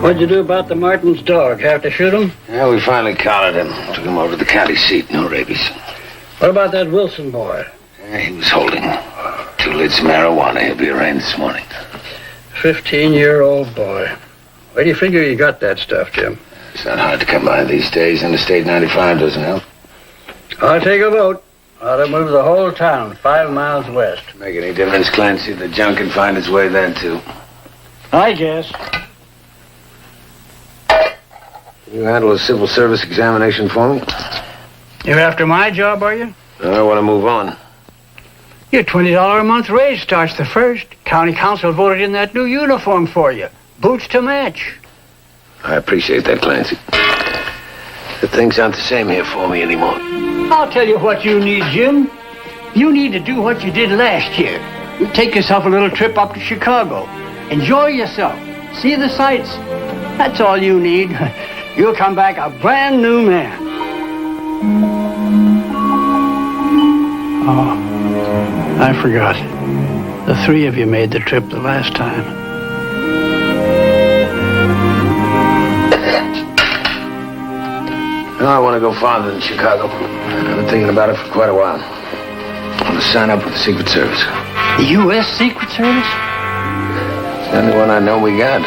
What'd you do about the Martin's dog? Have to shoot him? Yeah, we finally collared him. Took him over to the county seat. No rabies. What about that Wilson boy? Yeah, he was holding 2 lids of marijuana. He'll be arraigned this morning. 15-year-old boy. Where do you figure you got that stuff, Jim? It's not hard to come by these days. Interstate 95 doesn't help. I'll take a vote. Ought to move the whole town 5 miles west. Make any difference, Clancy? The junk can find its way there, too. I guess. You handle a civil service examination for me? You're after my job, are you? I want to move on. Your $20 a month raise starts the 1st. County council voted in that new uniform for you. Boots to match. I appreciate that, Clancy. But things aren't the same here for me anymore. I'll tell you what you need, Jim. You need to do what you did last year. You take yourself a little trip up to Chicago. Enjoy yourself. See the sights. That's all you need. You'll come back a brand new man. Oh, I forgot. The 3 of you made the trip the last time. No, I want to go farther than Chicago. I've been thinking about it for quite a while. I want to sign up with the Secret Service. The U.S. Secret Service? It's the only one I know we got.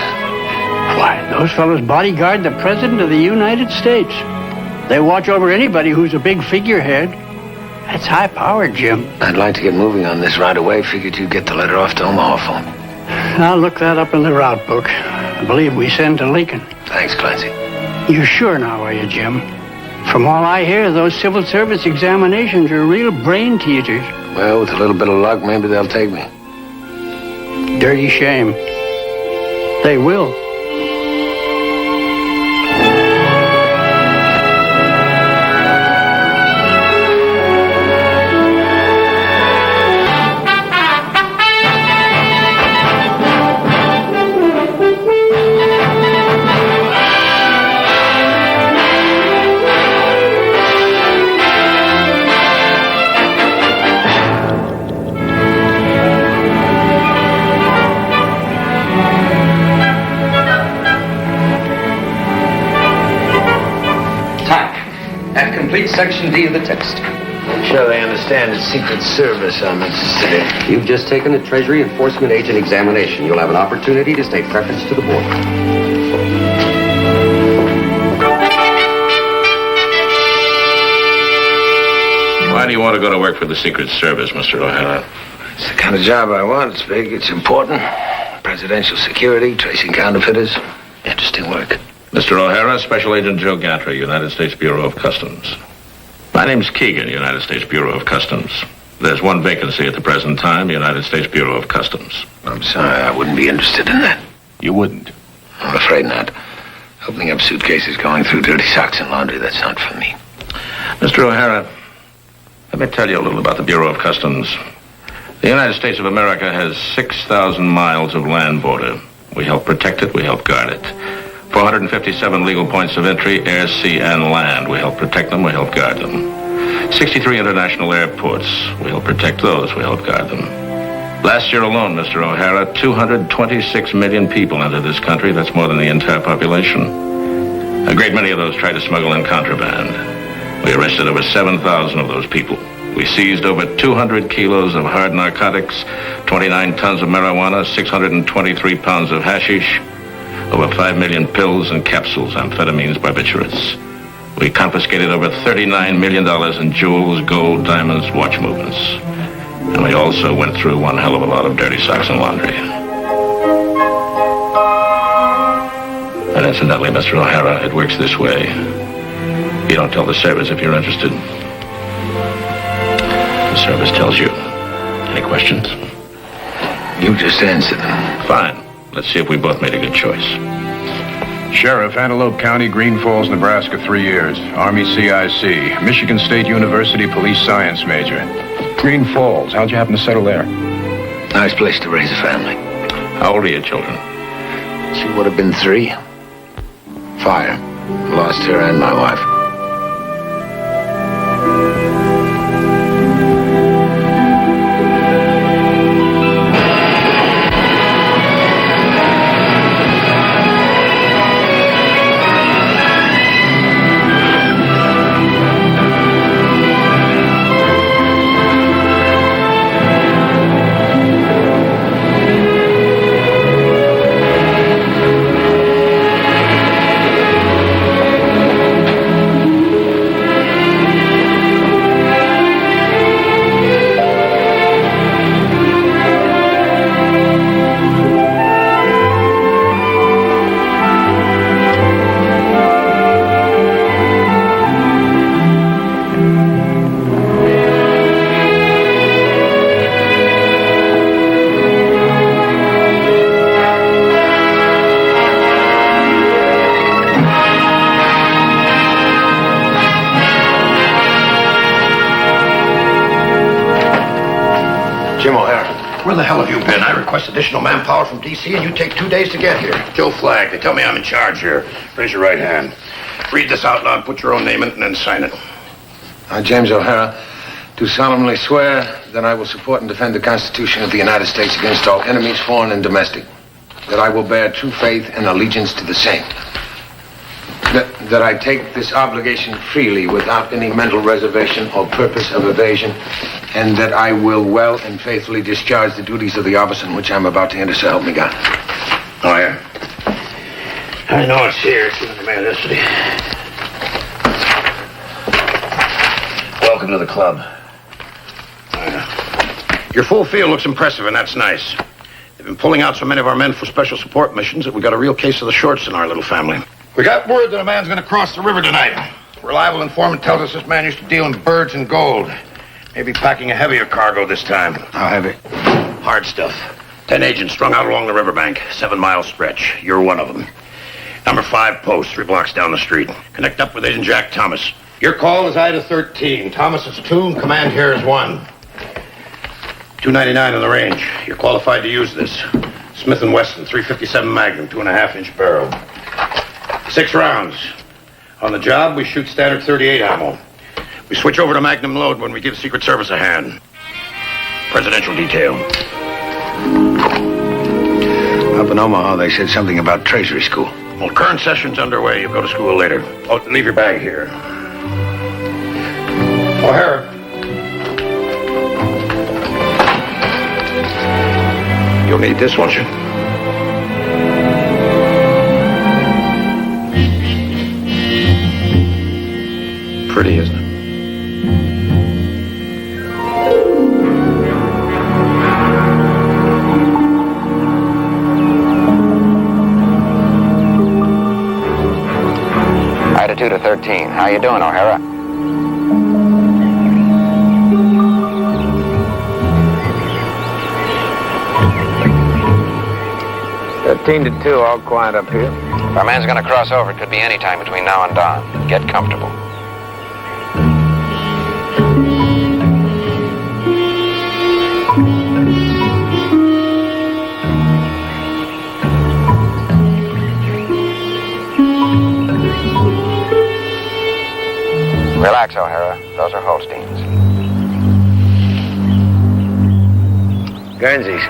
Why, those fellows bodyguard the President of the United States. They watch over anybody who's a big figurehead. That's high power, Jim. I'd like to get moving on this right away. Figured you'd get the letter off to Omaha for me. I'll look that up in the route book. I believe we send to Lincoln. Thanks, Clancy. You're sure now, are you, Jim? From all I hear, those civil service examinations are real brain teasers. Well, with a little bit of luck, maybe they'll take me. Dirty shame. They will. Section D of the text. I'm sure they understand it's Secret Service I'm interested in. You've just taken the Treasury Enforcement Agent examination. You'll have an opportunity to state preference to the board. Why do you want to go to work for the Secret Service, Mr. O'Hara? It's the kind of job I want. It's big, it's important. Presidential security, tracing counterfeiters. Interesting work. Mr. O'Hara, Special Agent Joe Gantry, United States Bureau of Customs. My name's Keegan, United States Bureau of Customs. There's one vacancy at the present time, United States Bureau of Customs. I'm sorry, I wouldn't be interested in that. You wouldn't? I'm afraid not. Opening up suitcases, going through dirty socks and laundry, that's not for me. Mr. O'Hara, let me tell you a little about the Bureau of Customs. The United States of America has 6,000 miles of land border. We help protect it, we help guard it. 457 legal points of entry, air, sea, and land. We help protect them, we help guard them. 63 international airports. We help protect those, we help guard them. Last year alone, Mr. O'Hara, 226 million people entered this country. That's more than the entire population. A great many of those tried to smuggle in contraband. We arrested over 7,000 of those people. We seized over 200 kilos of hard narcotics, 29 tons of marijuana, 623 pounds of hashish, over 5 million pills and capsules, amphetamines, barbiturates. We confiscated over $39 million in jewels, gold, diamonds, watch movements. And we also went through one hell of a lot of dirty socks and laundry. And incidentally, Mr. O'Hara, it works this way. You don't tell the service if you're interested. The service tells you. Any questions? You just answered them. Fine. Let's see if we both made a good choice. Sheriff, Antelope County, Green Falls, Nebraska, 3 years. Army CIC. Michigan State University Police Science major. Green Falls, how'd you happen to settle there? Nice place to raise a family. How old are your children? She would have been 3. Fire. Lost her and my wife. Where the hell have you been? I request additional manpower from D.C. and you take 2 days to get here. Joe Flagg, they tell me I'm in charge here. Raise your right hand. Read this out loud, put your own name in it, and then sign it. I, James O'Hara, do solemnly swear that I will support and defend the Constitution of the United States against all enemies, foreign and domestic. That I will bear true faith and allegiance to the same. That I take this obligation freely without any mental reservation or purpose of evasion, and that I will well and faithfully discharge the duties of the office in which I'm about to enter, so help me God. Oh, yeah? I know it's here. It's in the mail yesterday. Welcome to the club. Your full field looks impressive, and that's nice. They've been pulling out so many of our men for special support missions that we got a real case of the shorts in our little family. We got word that a man's going to cross the river tonight. Reliable informant tells us this man used to deal in birds and gold. Maybe packing a heavier cargo this time. How heavy? Hard stuff. 10 agents strung out along the riverbank. 7-mile stretch. You're one of them. Number 5 post, 3 blocks down the street. Connect up with Agent Jack Thomas. Your call is Ida 13. Thomas is 2, and command here is 1. 299 on the range. You're qualified to use this. Smith & Wesson, 357 Magnum, 2.5-inch barrel. 6 rounds. On the job, we shoot standard .38 ammo. We switch over to Magnum load when we give Secret Service a hand. Presidential detail. Up in Omaha, they said something about Treasury school. Well, current session's underway. You go to school later. Oh, leave your bag here. O'Hara. You'll need this, won't you? Pretty, isn't it? 213. How you doing, O'Hara? to 2, all quiet up here. If our man's gonna cross over, it could be any time between now and dawn. Get comfortable. Relax, O'Hara. Those are Holsteins. Guernseys.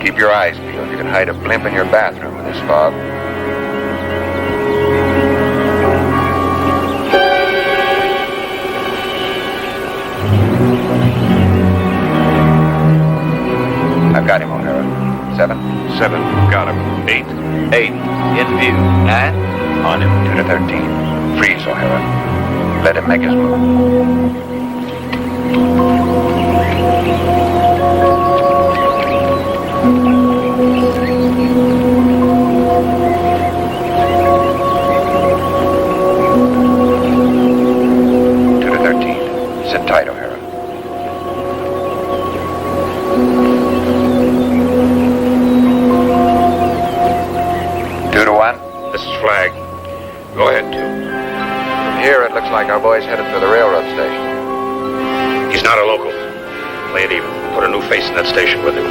Keep your eyes peeled. You can hide a blimp in your bathroom in this fog. I've got him, O'Hara. 7. 7. Got him. 8. 8. In view. And? On him. 2 to 13. Freeze, O'Hara. Let him make his move. Sit tight, O'Hara. Two to 1. This is Flag. Go ahead, 2. From here, it looks like our boy's headed for the railroad station. He's not a local. Play it even. Put a new face in that station with him.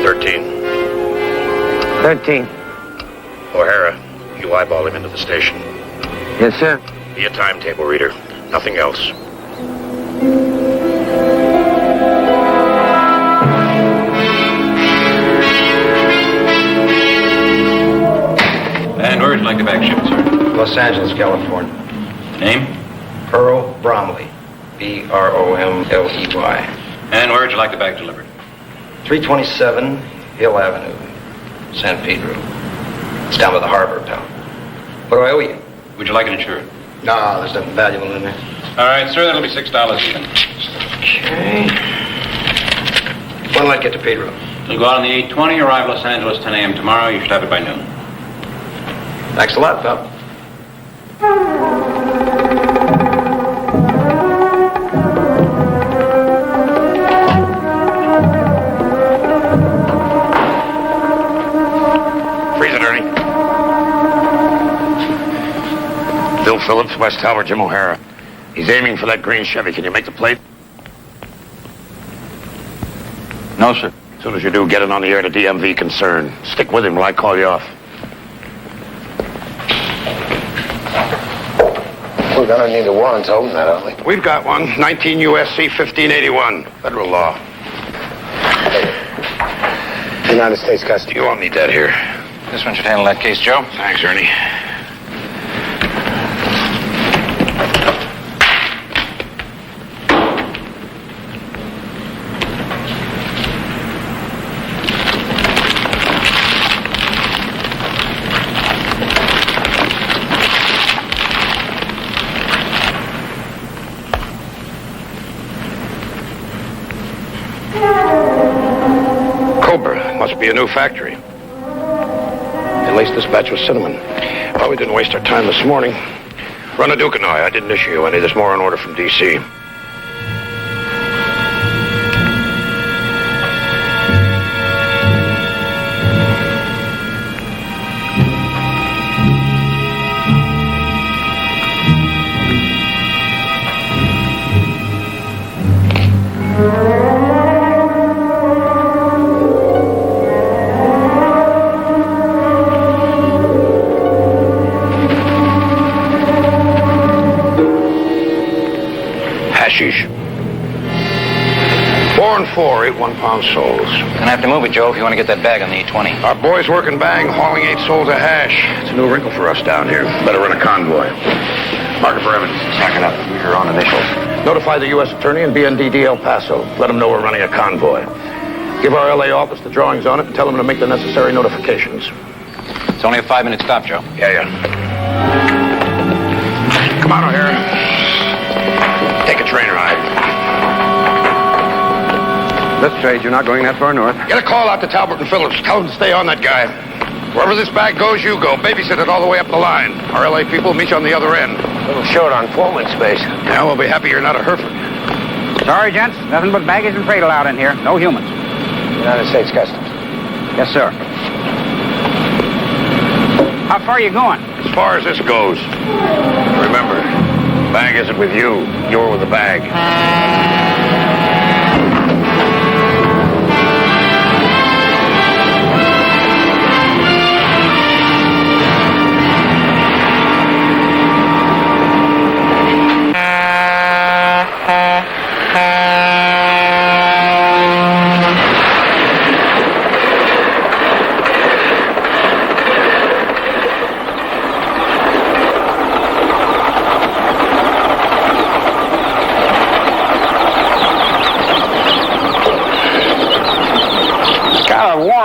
13. 13. O'Hara, you eyeball him into the station. Yes, sir. Be a timetable reader. Nothing else. And where would you like the bag shipped, sir? Los Angeles, California. Name? Earl Bromley. Bromley. And where would you like the bag delivered? 327 Hill Avenue, San Pedro. It's down by the harbor, pal. What do I owe you? Would you like it insured? No, there's nothing valuable in there. All right, sir, that'll be $6 even. Okay. When'll I get to Pedro? You'll go out on the 8:20, arrive Los Angeles 10 a.m. tomorrow. You should have it by noon. Thanks a lot, pal. Freeze it, Ernie. Bill Phillips, West Tower, Jim O'Hara. He's aiming for that green Chevy. Can you make the plate? No, sir. As soon as you do, get it on the air to DMV concern. Stick with him while I call you off. We're gonna need a warrant to open that, aren't we? We've got one. 19 U.S.C. 1581. Federal law. United States custody. You won't need that here. This one should handle that case, Joe. Thanks, Ernie. Cobra. Must be a new factory. At least this batch was cinnamon. Well, we didn't waste our time this morning. Run a Duke and I didn't issue any. There's more on order from D.C. Hashish. 4 and 4, 8 1-pound souls. Gonna have to move it, Joe, if you want to get that bag on the 820. Our boys working bang, hauling 8 souls of hash. It's a new wrinkle for us down here. Better run a convoy. Mark it for evidence. Sack it up. Use your own initials. Notify the U.S. Attorney and BNDD El Paso. Let them know we're running a convoy. Give our L.A. office the drawings on it and tell them to make the necessary notifications. It's only a 5-minute stop, Joe. Yeah. Come on, O'Hara. Take a train ride. Let's trade. You're not going that far north. Get a call out to Talbot and Phillips. Tell them to stay on that guy. Wherever this bag goes, you go. Babysit it all the way up the line. Our LA people meet you on the other end. A little short on foreman space. Yeah, we'll be happy you're not a Hereford. Sorry, gents. Nothing but baggage and freight allowed in here. No humans. United States Customs. Yes, sir. How far are you going? As far as this goes. Remember, the bag isn't with you. You're with the bag.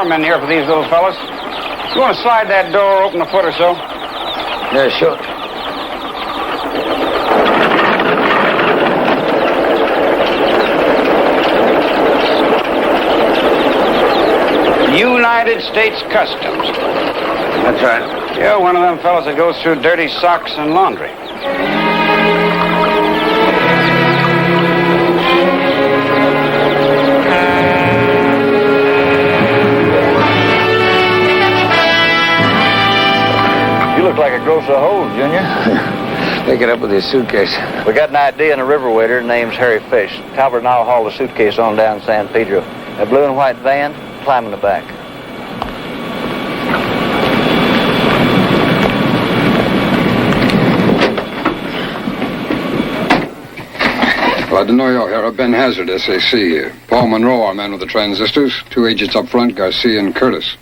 In here for these little fellas. You want to slide that door open a foot or so? Yeah, sure. United States Customs. That's right. Yeah, one of them fellas that goes through dirty socks and laundry. Like a gross of holes, Junior. Take it up with your suitcase. We got an idea in a river waiter named Harry Fish. Talbot and I'll haul the suitcase on down San Pedro. A blue and white van, climb in the back. Glad to know you, O'Hara. Ben Hazard, SAC here. Paul Monroe, our man with the transistors. 2 agents up front, Garcia and Curtis.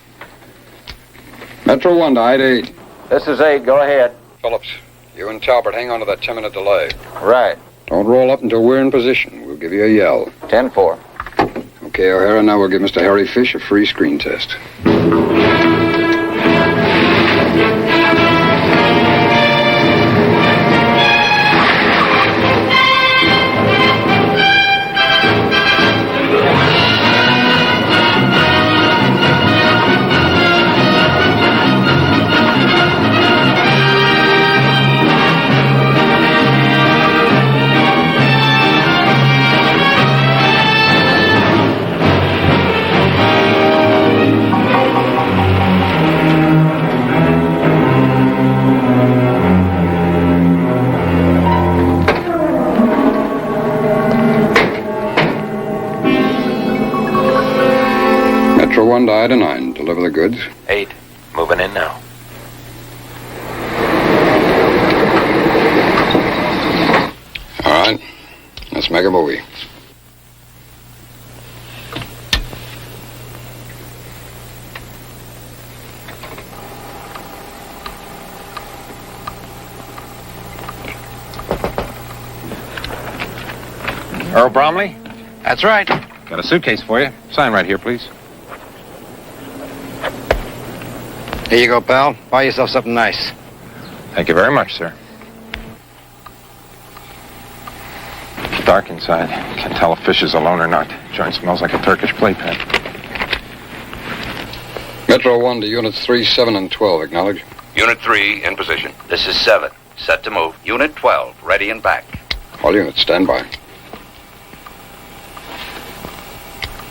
Metro 1 to I-8. This is 8. Go ahead. Phillips, you and Talbot hang on to that 10-minute delay. Right. Don't roll up until we're in position. We'll give you a yell. 10-4. Okay, O'Hara, now we'll give Mr. Harry Fish a free screen test. Metro 1 to Ida 9. Deliver the goods. 8. Moving in now. All right. Let's make a movie. Earl Bromley? That's right. Got a suitcase for you. Sign right here, please. Here you go, pal. Buy yourself something nice. Thank you very much, sir. It's dark inside. Can't tell if Fish is alone or not. Joint smells like a Turkish playpen. Metro 1 to units 3, 7, and 12. Acknowledge. Unit 3 in position. This is 7. Set to move. Unit 12, ready and back. All units, stand by.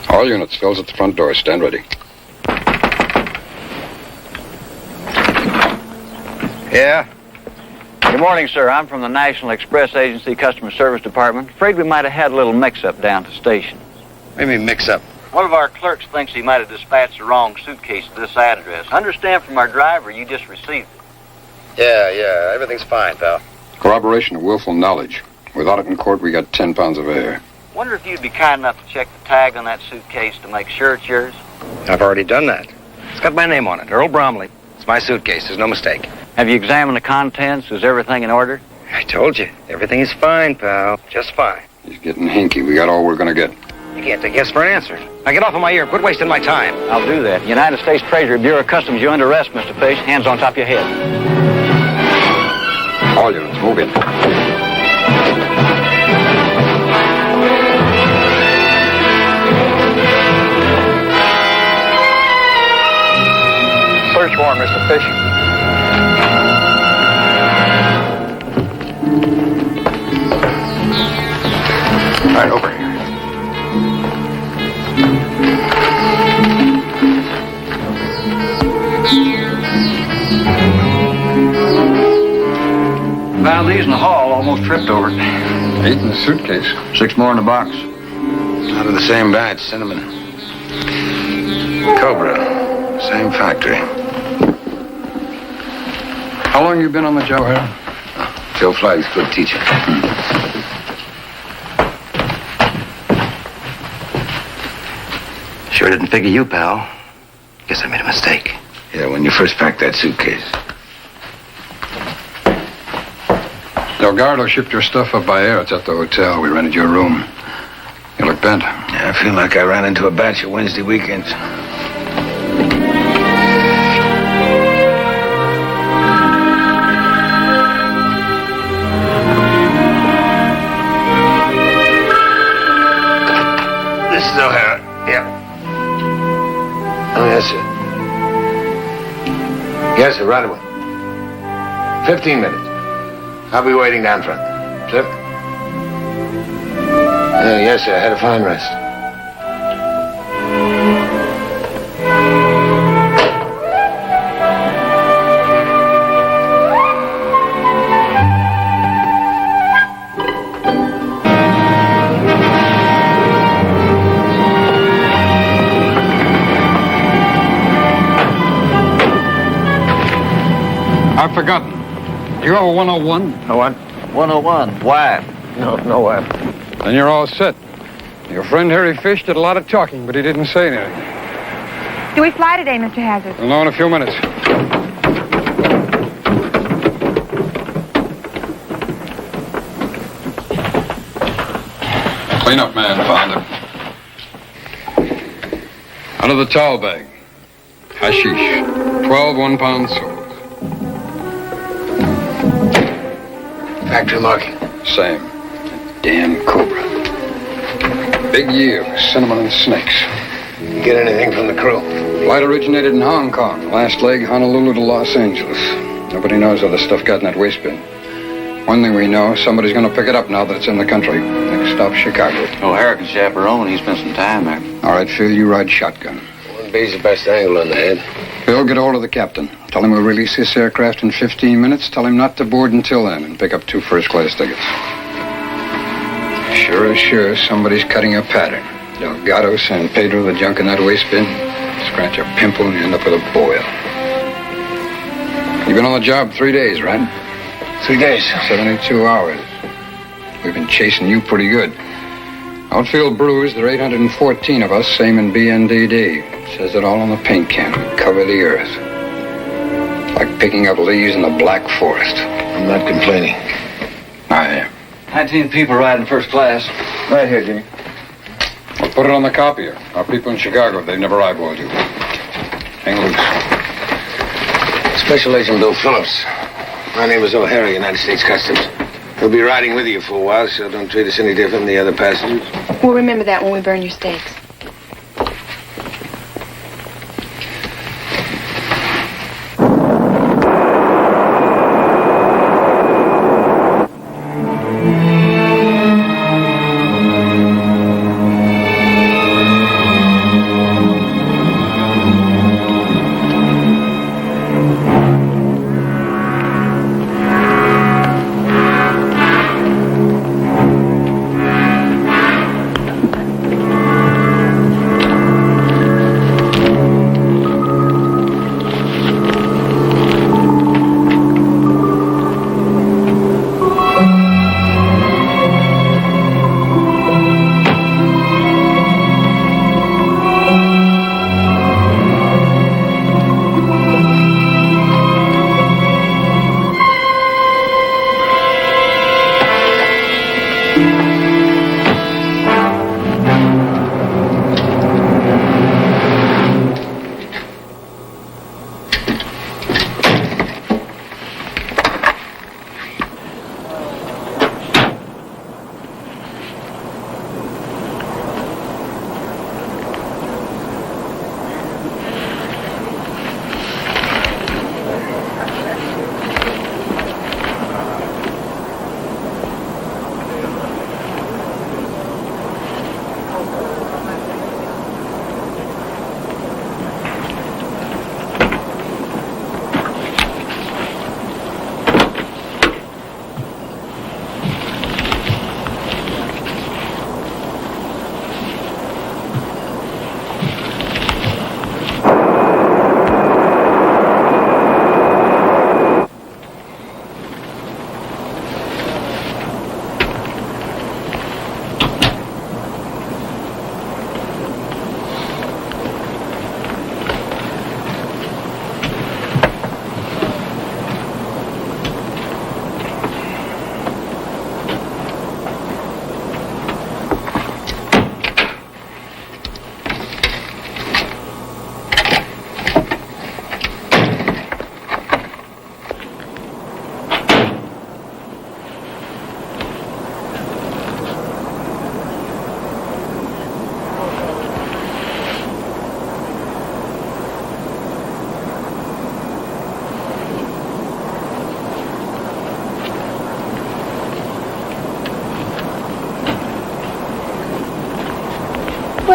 All units, Phil's at the front door. Stand ready. Yeah? Good morning, sir. I'm from the National Express Agency Customer Service Department. Afraid we might have had a little mix-up down at the station. What do you mean mix-up? One of our clerks thinks he might have dispatched the wrong suitcase to this address. Understand from our driver you just received it. Yeah. Everything's fine, pal. Corroboration of willful knowledge. Without it in court, we got 10 pounds of air. Wonder if you'd be kind enough to check the tag on that suitcase to make sure it's yours? I've already done that. It's got my name on it, Earl Bromley. It's my suitcase. There's no mistake. Have you examined the contents? Is everything in order? I told you. Everything is fine, pal. Just fine. He's getting hinky. We got all we're gonna get. You can't take yes for an answer. Now get off of my ear. Quit wasting my time. I'll do that. United States Treasury Bureau of Customs, you under arrest, Mr. Fish. Hands on top of your head. All units, move in. Search warrant, Mr. Fisher. All right, over here. Found these in the hall, almost tripped over it. 8 in the suitcase. 6 more in the box. Out of the same batch, cinnamon. Cobra, same factory. How long you been on the job, Harry? Joe Flagg's good teacher. Sure didn't figure you, pal. Guess I made a mistake. Yeah, when you first packed that suitcase. Delgado shipped your stuff up by air. It's at the hotel. We rented your room. You look bent. Yeah, I feel like I ran into a batch of Wednesday weekends. This is O'Hara. Yeah. Oh, yes, sir. Yes, sir, right away. 15 minutes. I'll be waiting down front. Sir? Yes, sir. I had a fine rest. I've forgotten. You have a 101? No what? 101. Why? No what? Then you're all set. Your friend Harry Fish did a lot of talking, but he didn't say anything. Do we fly today, Mr. Hazard? We'll know in a few minutes. Cleanup man found it. Out of the towel bag. Hashish. 12 one-pound sold. Factory marking. Same. Damn Cobra. Big year for cinnamon and snakes. You get anything from the crew? Flight originated in Hong Kong. Last leg, Honolulu to Los Angeles. Nobody knows how the stuff got in that waste bin. One thing we know, somebody's going to pick it up now that it's in the country. Next stop, Chicago. O'Hara can chaperone. He spent some time there. All right, Phil, you ride shotgun. 1B's the best angle on the head. Phil, get hold of the captain. Tell him we'll release this aircraft in 15 minutes. Tell him not to board until then and pick up 2 first-class tickets. Sure as sure, somebody's cutting a pattern. Delgado, San Pedro, the junk in that waste bin. Scratch a pimple and you end up with a boil. You've been on the job 3 days, right? 3 days. 72 hours. We've been chasing you pretty good. Outfield bruised, there are 814 of us, same in BNDD. Says it all on the paint can. We cover the earth. Like picking up leaves in the Black Forest. I'm not complaining. I am. 19 people riding first class. Right here, Jimmy. We'll put it on the copier. Our people in Chicago, they've never eyeballed you. Hang loose. Special Agent Bill Phillips. My name is O'Hara, United States Customs. He'll be riding with you for a while, so don't treat us any different than the other passengers. We'll remember that when we burn your steaks.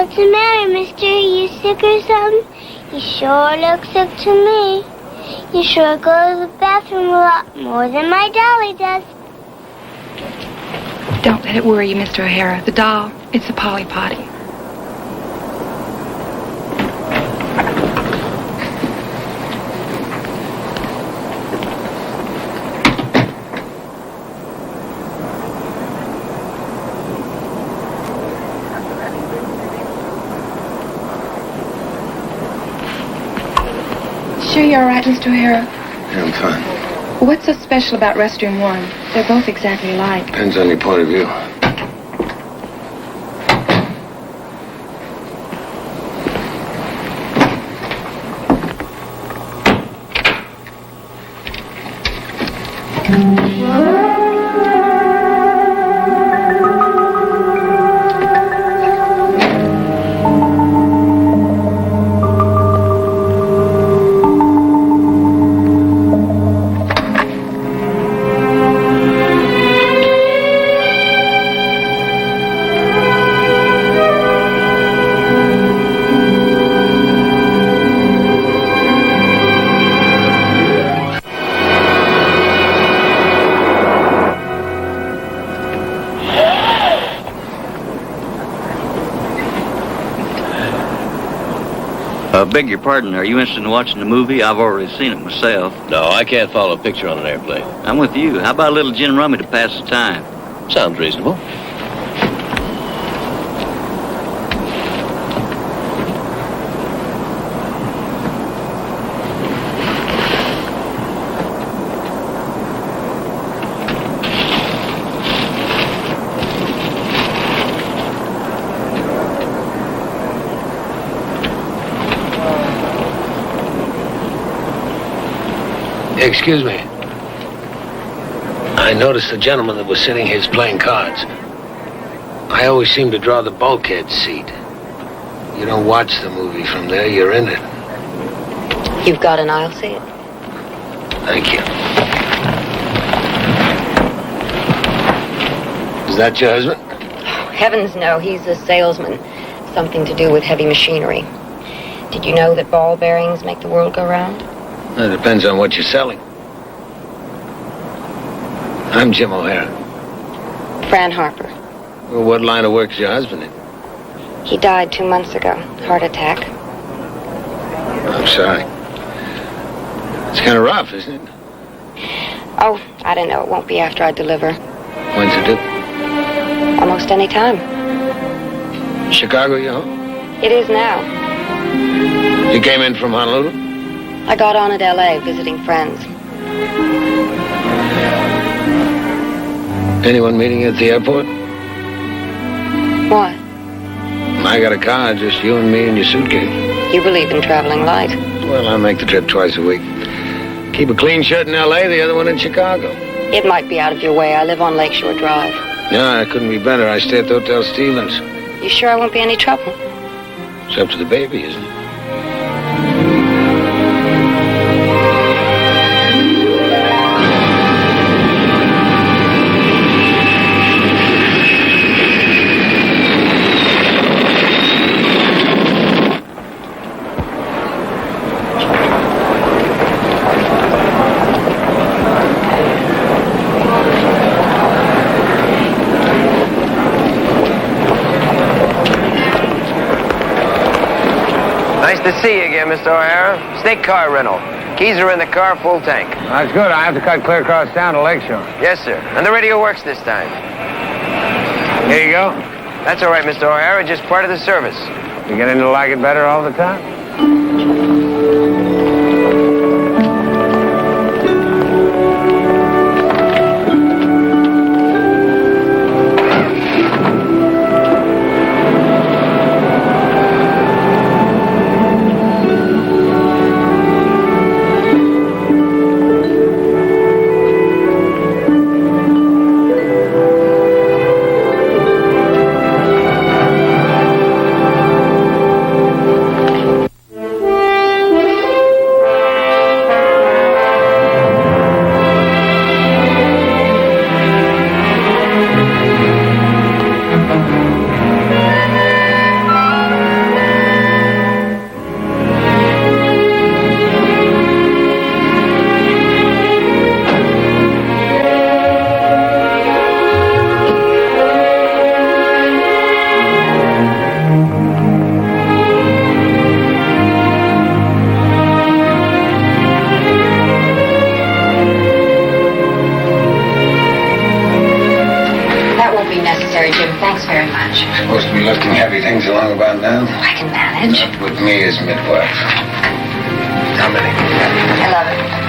What's the matter, mister? You sick or something? You sure look sick to me. You sure go to the bathroom a lot more than my dolly does. Don't let it worry you, Mr. O'Hara. The doll, it's a Polly Potty. Sure you're all right, Mr. O'Hara? Yeah, I'm fine. What's so special about restroom 1? They're both exactly alike. Depends on your point of view. Beg your pardon, are you interested in watching the movie? I've already seen it myself. No, I can't follow a picture on an airplane. I'm with you. How about a little gin and rummy to pass the time? Sounds reasonable. Excuse me. I noticed the gentleman that was sitting here is playing cards. I always seem to draw the bulkhead seat. You don't watch the movie from there, you're in it. You've got an aisle seat? Thank you. Is that your husband? Heavens no, he's a salesman. Something to do with heavy machinery. Did you know that ball bearings make the world go round? It depends on what you're selling. I'm Jim O'Hara. Fran Harper. Well, what line of work is your husband in? He died 2 months ago. Heart attack. I'm sorry. It's kind of rough, isn't it? Oh, I don't know. It won't be after I deliver. When's it due? Almost any time. Chicago, you home? It is now. You came in from Honolulu? I got on at L.A. visiting friends. Anyone meeting you at the airport? What? I got a car, just you and me and your suitcase. You believe in traveling light? Well, I make the trip twice a week. Keep a clean shirt in L.A., the other one in Chicago. It might be out of your way. I live on Lakeshore Drive. No, it couldn't be better. I stay at the Hotel Stevens. You sure I won't be any trouble? It's up to the baby, isn't it? Nice to see you again, Mr. O'Hara. State car rental. Keys are in the car, full tank. That's good. I have to cut clear across town to Lakeshore. Yes, sir. And the radio works this time. Here you go. That's all right, Mr. O'Hara. Just part of the service. You getting to like it better all the time? necessary, Jim. Thanks very much. Supposed to be lifting heavy things along about now? I can manage. Not with me as midwife. How many? 11.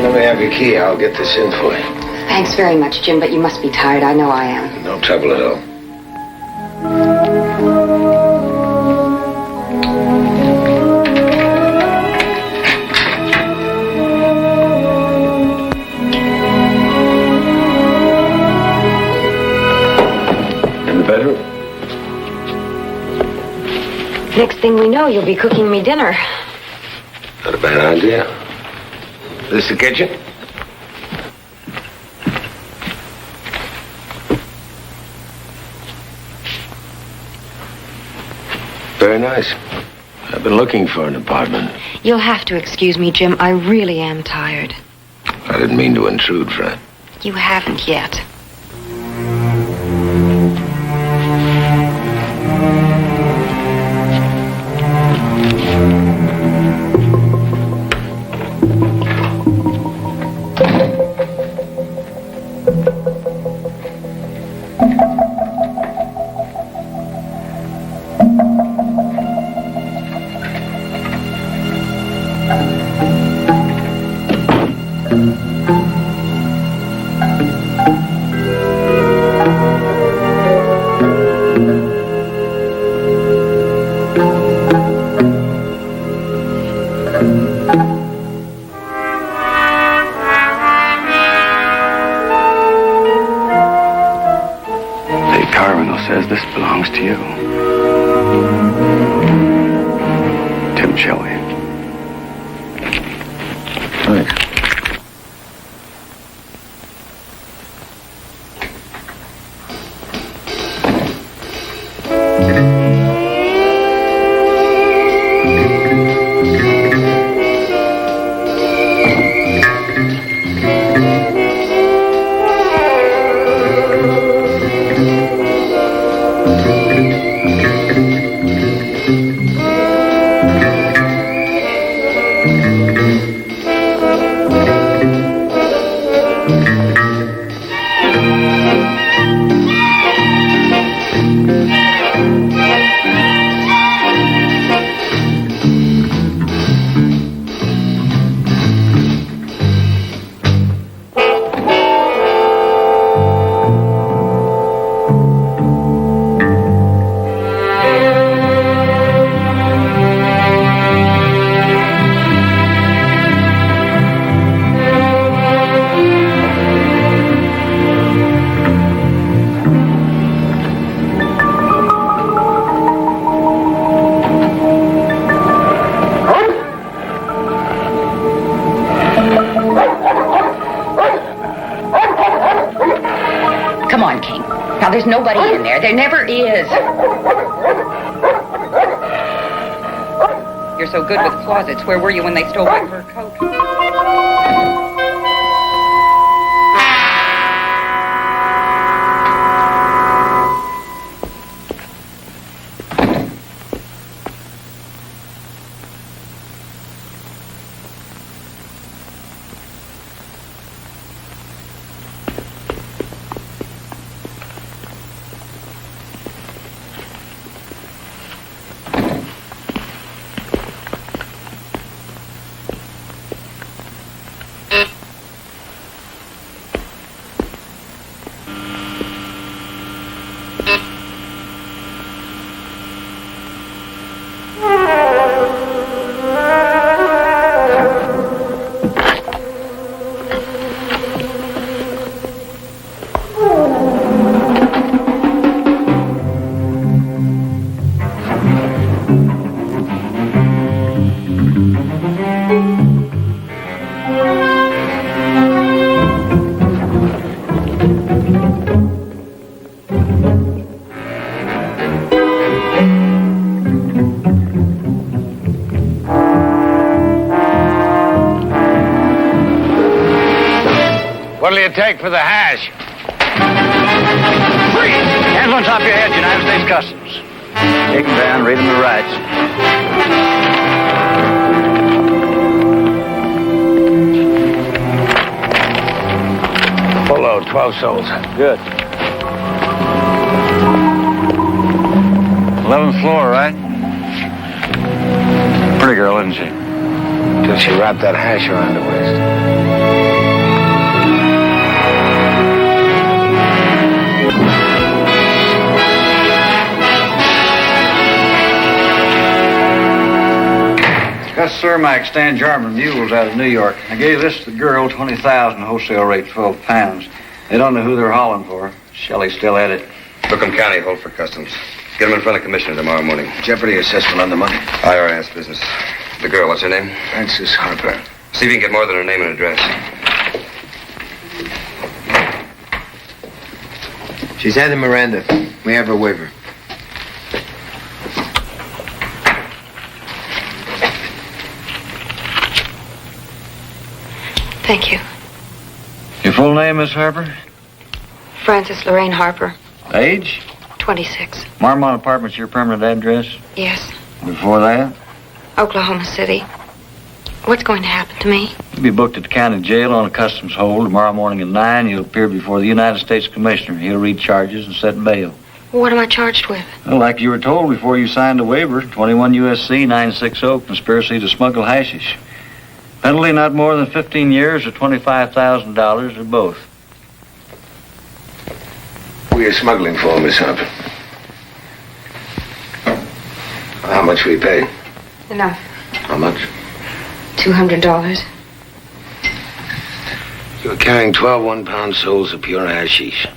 Let me have your key. I'll get this in for you. Thanks very much, Jim, but you must be tired. I know I am. No trouble at all. In the bedroom? Next thing we know, you'll be cooking me dinner. Not a bad idea. This the kitchen? Very nice. I've been looking for an apartment. You'll have to excuse me, Jim. I really am tired. I didn't mean to intrude, Fred. You haven't yet. Says this belongs to you. Tim Shelley. Thanks. There's nobody in there. There never is. You're so good with closets. Where were you when they stole my fur coat? take for the hash? Freeze! Hands on top of your head, United States Customs. Take them down, read them the rights. Full load, 12 souls. Good. 11th floor, right? Pretty girl, isn't she? Till she wrapped that hash around her waist. Gus Cermak, Stan Jarman, mules out of New York. I gave this to the girl, 20,000, wholesale rate 12 pounds. They don't know who they're hauling for. Shelley's still at it. Brooklyn County, hold for customs. Get them in front of Commissioner tomorrow morning. Jeopardy assessment on the money. IRS business. The girl, what's her name? Frances Harper. See if you can get more than her name and address. She's had the Miranda. We have her waiver. Thank you. Your full name, Miss Harper? Frances Lorraine Harper, Age? 26. Marmont Apartments, your permanent address? Yes. Before that? Oklahoma City. What's going to happen to me? You'll be booked at the county jail on a customs hold. Tomorrow morning at 9, you'll appear before the United States Commissioner. He'll read charges and set bail. What am I charged with? Well, like you were told before you signed the waiver, 21 U.S.C. 960, conspiracy to smuggle hashish. Penalty not more than 15 years or $25,000 or both. What are you smuggling for, Miss Harper? How much we pay? Enough. How much? $200. You're carrying 12 one-pound souls of pure hashish.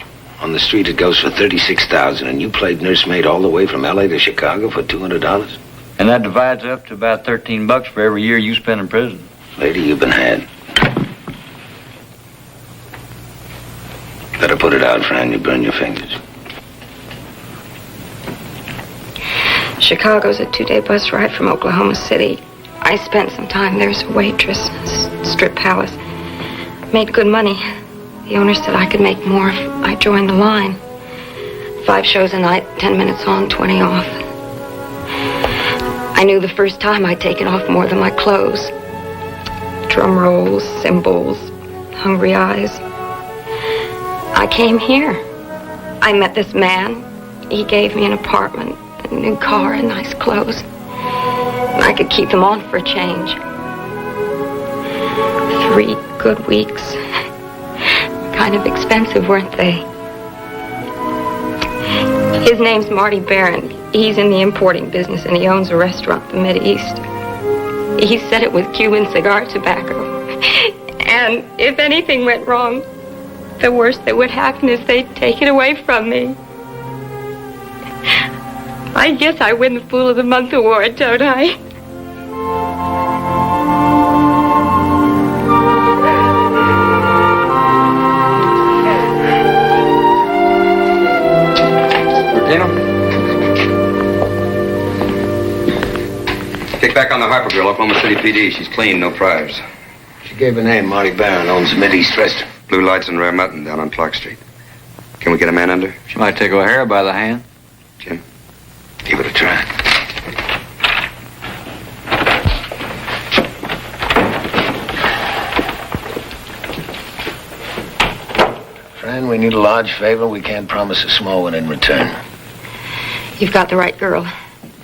On the street it goes for $36,000, and you played nursemaid all the way from L.A. to Chicago for $200? And that divides up to about $13 for every year you spend in prison. Lady, you've been had. Better put it out, Fran. You burn your fingers. Chicago's a 2-day bus ride from Oklahoma City. I spent some time there as a waitress, strip palace. Made good money. The owner said I could make more if I joined the line. 5 shows a night, 10 minutes on, 20 off. I knew the first time I'd taken off more than my clothes. Drum rolls, cymbals, hungry eyes. I came here. I met this man. He gave me an apartment, a new car, and nice clothes. I could keep them on for a change. 3 good weeks. Kind of expensive, weren't they? His name's Marty Barron. He's in the importing business, and he owns a restaurant in the Mideast. He said it was Cuban cigar tobacco. And if anything went wrong, the worst that would happen is they'd take it away from me. I guess I win the Fool of the Month award, don't I? Kick back on the Harper girl, Oklahoma City PD. She's clean, no priors. She gave her name. Marty Barron owns the Mideast restaurant. Blue lights and rare mutton down on Clark Street. Can we get a man under? She might take O'Hara by the hand. Jim? Give it a try. Fran, we need a large favor. We can't promise a small one in return. You've got the right girl.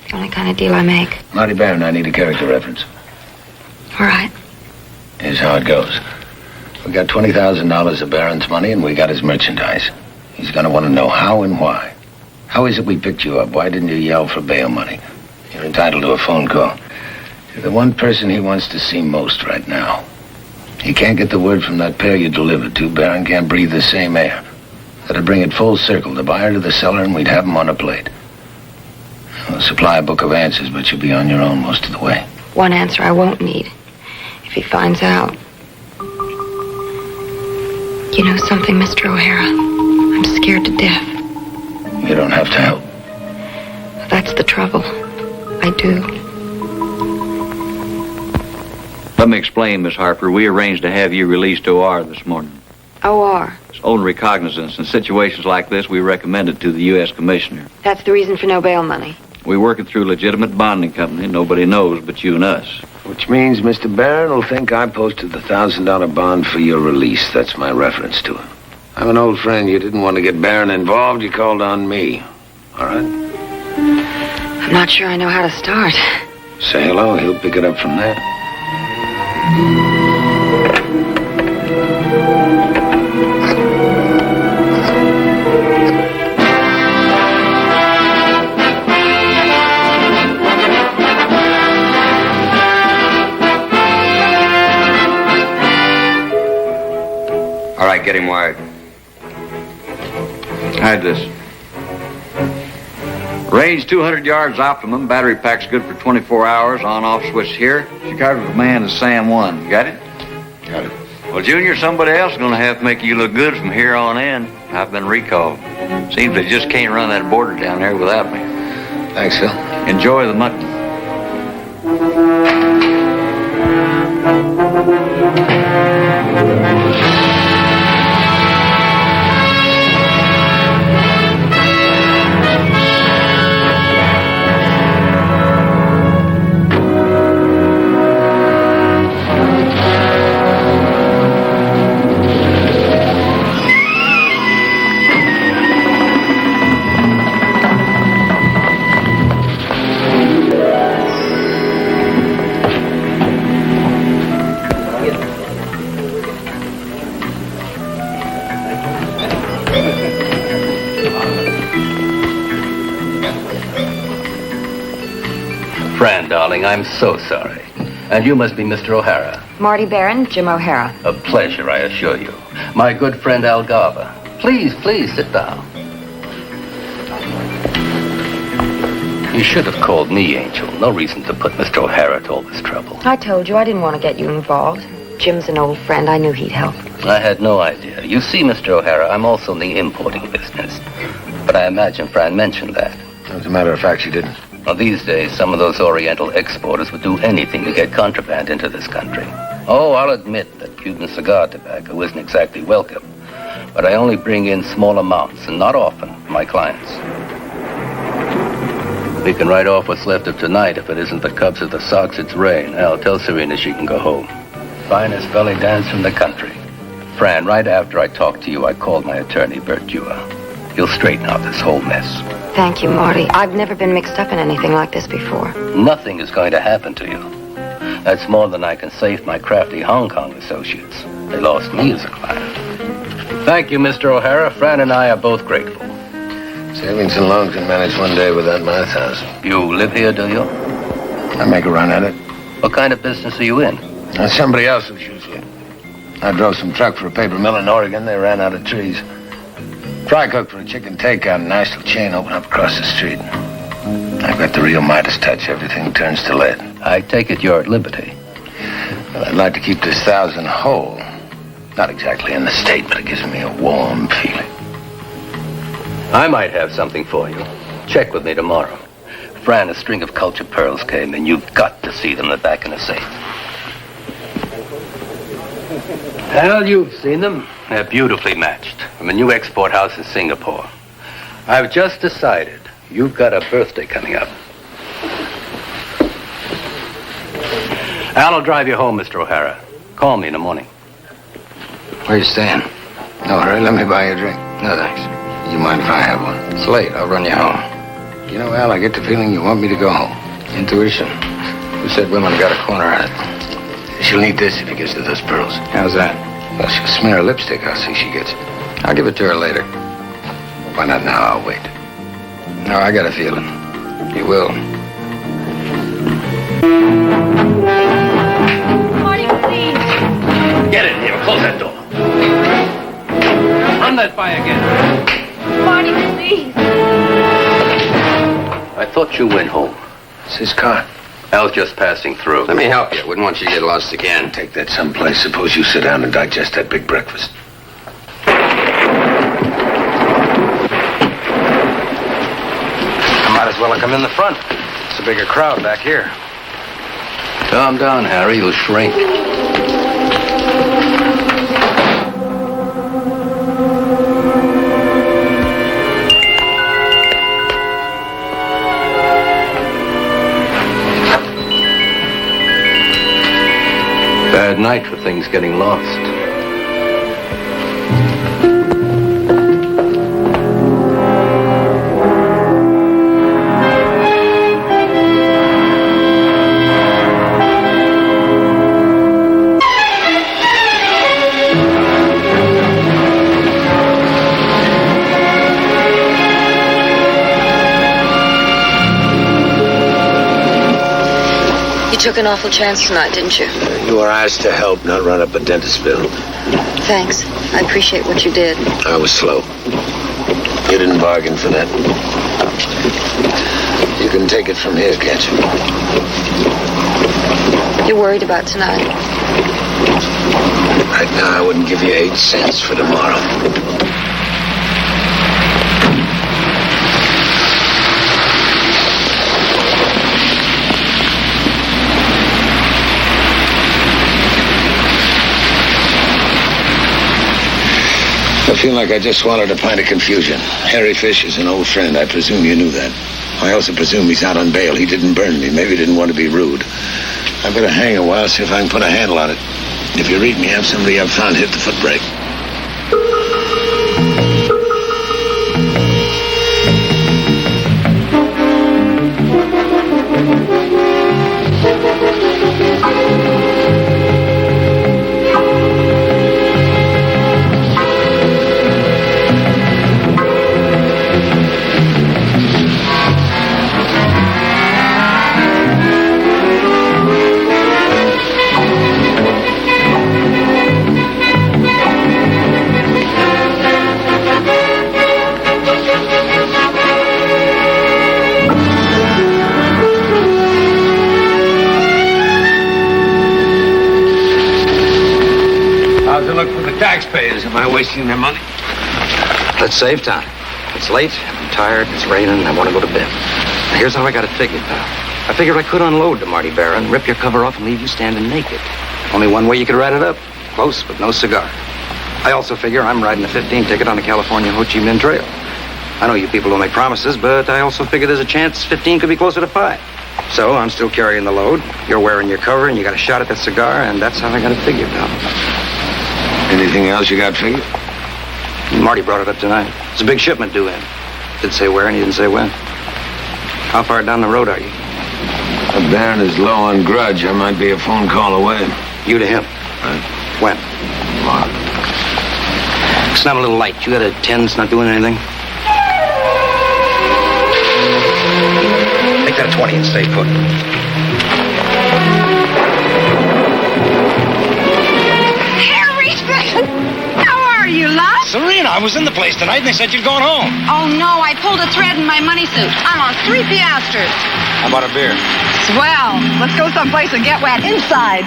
The only kind of deal I make. Marty Barron, I need a character reference. All right. Here's how it goes. We got $20,000 of Barron's money, and we got his merchandise. He's going to want to know how and why. How is it we picked you up? Why didn't you yell for bail money? You're entitled to a phone call. You're the one person he wants to see most right now. He can't get the word from that pair you delivered to. Barron can't breathe the same air. That'd bring it full circle, the buyer to the seller, and we'd have him on a plate. We'll supply a book of answers, but you'll be on your own most of the way. One answer I won't need. If he finds out. You know something, Mr. O'Hara? I'm scared to death. You don't have to help. That's the trouble. I do. Let me explain, Miss Harper. We arranged to have you released to OR this morning. OR. It's own recognizance. In situations like this, we recommend it to the U.S. Commissioner. That's the reason for no bail money. We work it through a legitimate bonding company. Nobody knows but you and us. Which means Mr. Barron will think I posted the $1,000 bond for your release. That's my reference to it. I'm an old friend. You didn't want to get Barron involved. You called on me. All right? I'm not sure I know how to start. Say hello. He'll pick it up from there. All right, get him wired. Hide this. Range 200 yards optimum. Battery pack's good for 24 hours. On-off switch here. Chicago command is Sam 1. Got it? Got it. Well, Junior, somebody else is going to have to make you look good from here on in. I've been recalled. Seems they just can't run that border down there without me. Thanks, Phil. Enjoy the mutton. Fran, darling, I'm so sorry. And you must be Mr. O'Hara. Marty Barron, Jim O'Hara. A pleasure, I assure you. My good friend Al Garver. Please, please, sit down. You should have called me, Angel. No reason to put Mr. O'Hara to all this trouble. I told you I didn't want to get you involved. Jim's an old friend. I knew he'd help. I had no idea. You see, Mr. O'Hara, I'm also in the importing business. But I imagine Fran mentioned that. As a matter of fact, she didn't. Well, these days, some of those Oriental exporters would do anything to get contraband into this country. Oh, I'll admit that Cuban cigar tobacco isn't exactly welcome. But I only bring in small amounts, and not often, for my clients. We can write off what's left of tonight if it isn't the Cubs or the Sox, it's rain. I'll tell Serena she can go home. Finest belly dance from the country. Fran, right after I talked to you, I called my attorney, Bert Dewar. He'll straighten out this whole mess. Thank you, Marty. I've never been mixed up in anything like this before. Nothing is going to happen to you. That's more than I can say for my crafty Hong Kong associates. They lost me as a client. Thank you, Mr. O'Hara. Fran and I are both grateful. Savings and loans can manage one day without my 1,000. You live here, do you? I make a run at it. What kind of business are you in? That's somebody else's usually. I drove some truck for a paper mill in Oregon. They ran out of trees. Fry cook for a chicken takeout, a nice little chain open up across the street. I've got the real Midas touch. Everything turns to lead. I take it you're at liberty. Well, I'd like to keep this 1,000 whole. Not exactly in the state, but it gives me a warm feeling. I might have something for you. Check with me tomorrow. Fran, a string of culture pearls came, and you've got to see them. They're back in the safe. Well, you've seen them. They're beautifully matched from a new export house in Singapore. I've just decided you've got a birthday coming up. Al will drive you home, Mr. O'Hara. Call me in the morning. Where you staying? No hurry. Let me buy you a drink. No, thanks. You mind if I have one? It's late. I'll run you home. You know, Al, I get the feeling you want me to go home. Intuition. Who said women got a corner on it? She'll need this if he gets to those pearls. How's that? Well, she'll smear her lipstick. I'll see she gets it. I'll give it to her later. Why not now? I'll wait. No, I got a feeling. You will. Marty, please. Get in here. Close that door. Run that by again. Marty, please. I thought you went home. It's his car. Al's just passing through. Let me help you. Wouldn't want you to get lost again. Take that someplace. Suppose you sit down and digest that big breakfast. I might as well have come in the front. It's a bigger crowd back here. Calm down, Harry. You'll shrink. night for things getting lost. You took an awful chance tonight, didn't you? You were asked to help, not run up a dentist bill. Thanks. I appreciate what you did. I was slow. You didn't bargain for that. You can take it from here, can't you? You're worried about tonight? Right now, I wouldn't give you 8 cents for tomorrow. I feel like I just swallowed a pint of confusion. Harry Fish is an old friend. I presume you knew that. I also presume he's out on bail. He didn't burn me. Maybe he didn't want to be rude. I better hang a while, see if I can put a handle on it. If you read me, have somebody up front hit the foot brake. Taxpayers, am I wasting their money? Let's save time. It's late, I'm tired, it's raining, I want to go to bed. Now, here's how I got it figured, pal. I figured I could unload the Marty Baron, rip your cover off, and leave you standing naked. Only one way you could rat it up. Close, but no cigar. I also figure I'm riding a 15 ticket on the California Ho Chi Minh Trail. I know you people don't make promises, but I also figure there's a chance 15 could be closer to 5. So I'm still carrying the load. You're wearing your cover, and you got a shot at that cigar, and that's how I got it figured, pal. Anything else you got figured? Marty brought it up tonight. It's a big shipment due in. Didn't say where and he didn't say when. How far down the road are you? The Baron is low on grudge. I might be a phone call away. You to him? Right. When? Tomorrow. It's not a little light. You got a 10 that's not doing anything? Make that a 20 and stay put. How are you, love? Serena, I was in the place tonight and they said you'd gone home. Oh, no, I pulled a thread in my money suit. I'm on 3 piastres. How about a beer? Swell. Let's go someplace and get wet inside.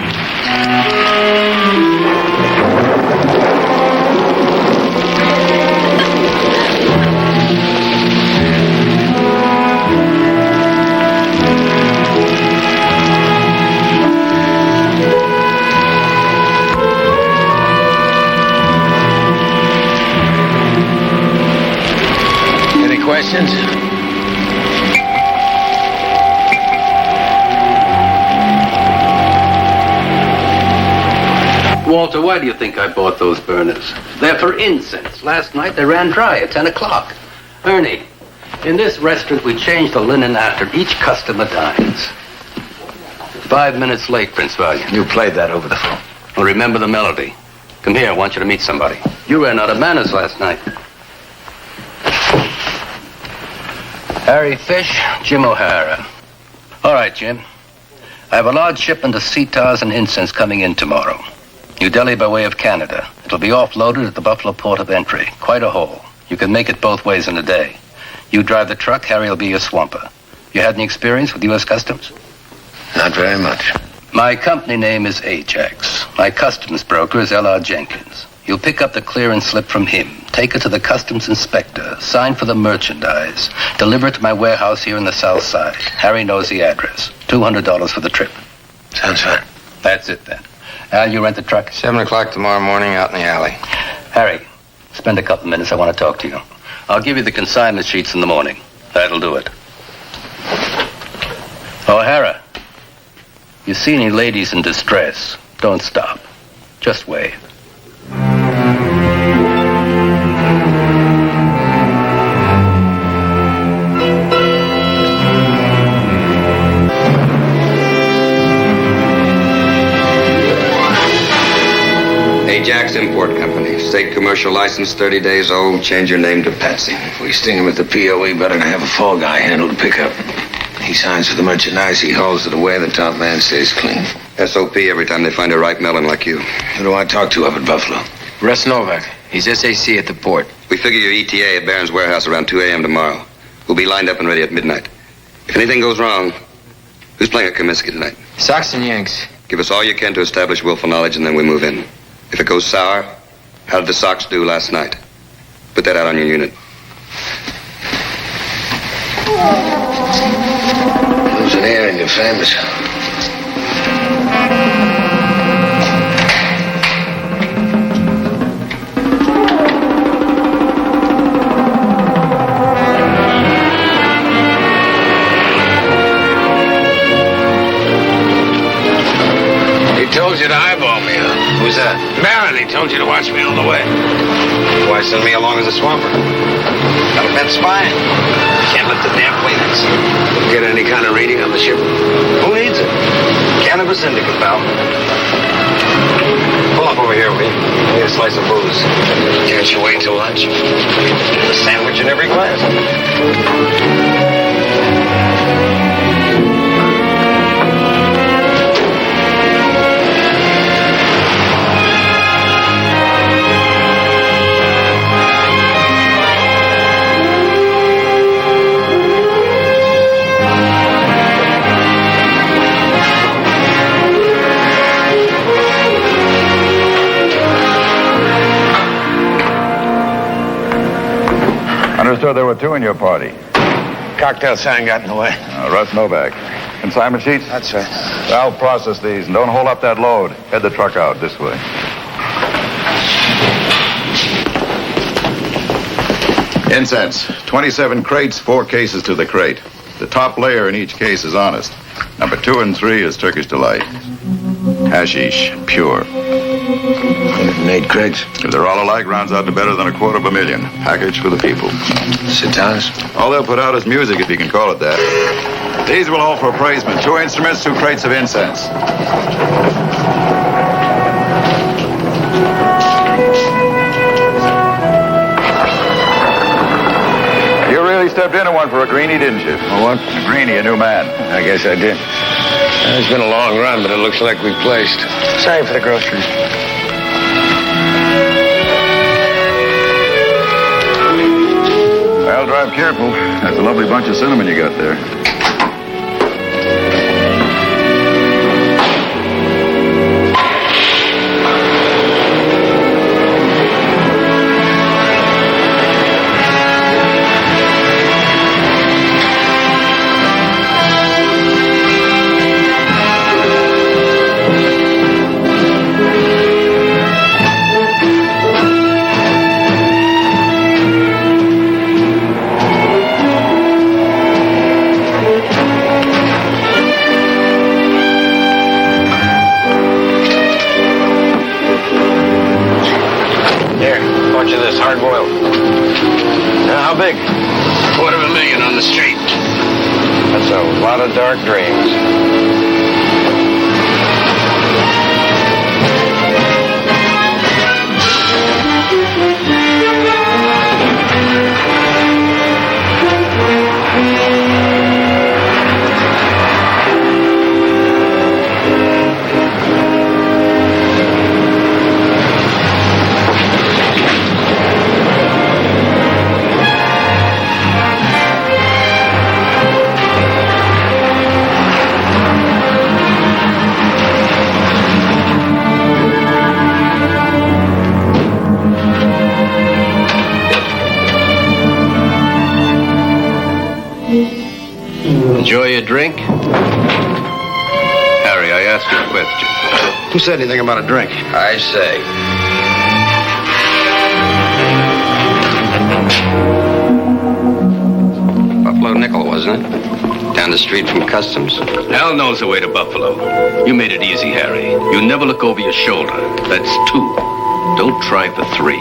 Questions? Walter, why do you think I bought those burners? They're for incense. Last night they ran dry at 10 o'clock. Ernie, in this restaurant we change the linen after each customer dines. 5 minutes late, Prince Valiant. You played that over the phone. Well, remember the melody. Come here, I want you to meet somebody. You ran out of manners last night. Harry Fish, Jim O'Hara. All right, Jim. I have a large shipment of cigars and incense coming in tomorrow. New Delhi by way of Canada. It'll be offloaded at the Buffalo port of entry. Quite a haul. You can make it both ways in a day. You drive the truck, Harry will be your swamper. You had any experience with U.S. Customs? Not very much. My company name is Ajax. My customs broker is L.R. Jenkins. You'll pick up the clearance slip from him, take it to the customs inspector, sign for the merchandise, deliver it to my warehouse here in the South Side. Harry knows the address. $200 for the trip. Sounds fine. That's it, then. Al, you rent the truck? 7 o'clock tomorrow morning out in the alley. Harry, spend a couple minutes. I want to talk to you. I'll give you the consignment sheets in the morning. That'll do it. O'Hara, you see any ladies in distress, don't stop. Just wave. Ajax Import Company. State commercial license, 30 days old. Change your name to Patsy. If we sting him at the POE, better to have a fall guy handle the pickup. He signs for the merchandise, he hauls it away, the top man stays clean. SOP every time they find a ripe melon like you. Who do I talk to up at Buffalo? Russ Novak. He's SAC at the port. We figure your ETA at Barron's warehouse around 2 a.m. tomorrow. We'll be lined up and ready at midnight. If anything goes wrong, who's playing at Comiskey tonight? Sox and Yanks. Give us all you can to establish willful knowledge, and then we move in. If it goes sour, how did the Sox do last night? Put that out on your unit. Losing air and you're famous. Told you to eyeball me, huh? Who's that? Barron, he told you to watch me all the way. Why send me along as a swamper? Got a bent spine. Can't lift the damn Kleenex. Get any kind of reading on the ship? Who needs it? Cannabis Syndicate, pal. Pull up over here, will you? I need a slice of booze. Can't you wait till lunch? A sandwich in every glass. Understood there were two in your party. Cocktail sign got in the way. Russ Novak. Consignment sheets? That's right. I'll process these, and don't hold up that load. Head the truck out this way. Incense. 27 crates, 4 cases to the crate. The top layer in each case is honest. Number 2 and 3 is Turkish Delight. Hashish, pure. 108 crates. If they're all alike, rounds out to better than $250,000. Package for the people. Sitars? All they'll put out is music, if you can call it that. These will all for appraisement. 2 instruments, 2 crates of incense. You really stepped into one for a greenie, didn't you? A what? A greenie, a new man. I guess I did. It's been a long run, but it looks like we placed. Sorry for the groceries. Well, drive careful. That's a lovely bunch of cinnamon you got there. Hard-boiled. How big? $250,000 on the street. That's a lot of dark dreams. Enjoy your drink? Harry, I asked you a question. Who said anything about a drink? I say. Buffalo nickel, wasn't it? Down to the street from Customs? Hal knows the way to Buffalo. You made it easy, Harry. You never look over your shoulder. That's 2. Don't try for 3.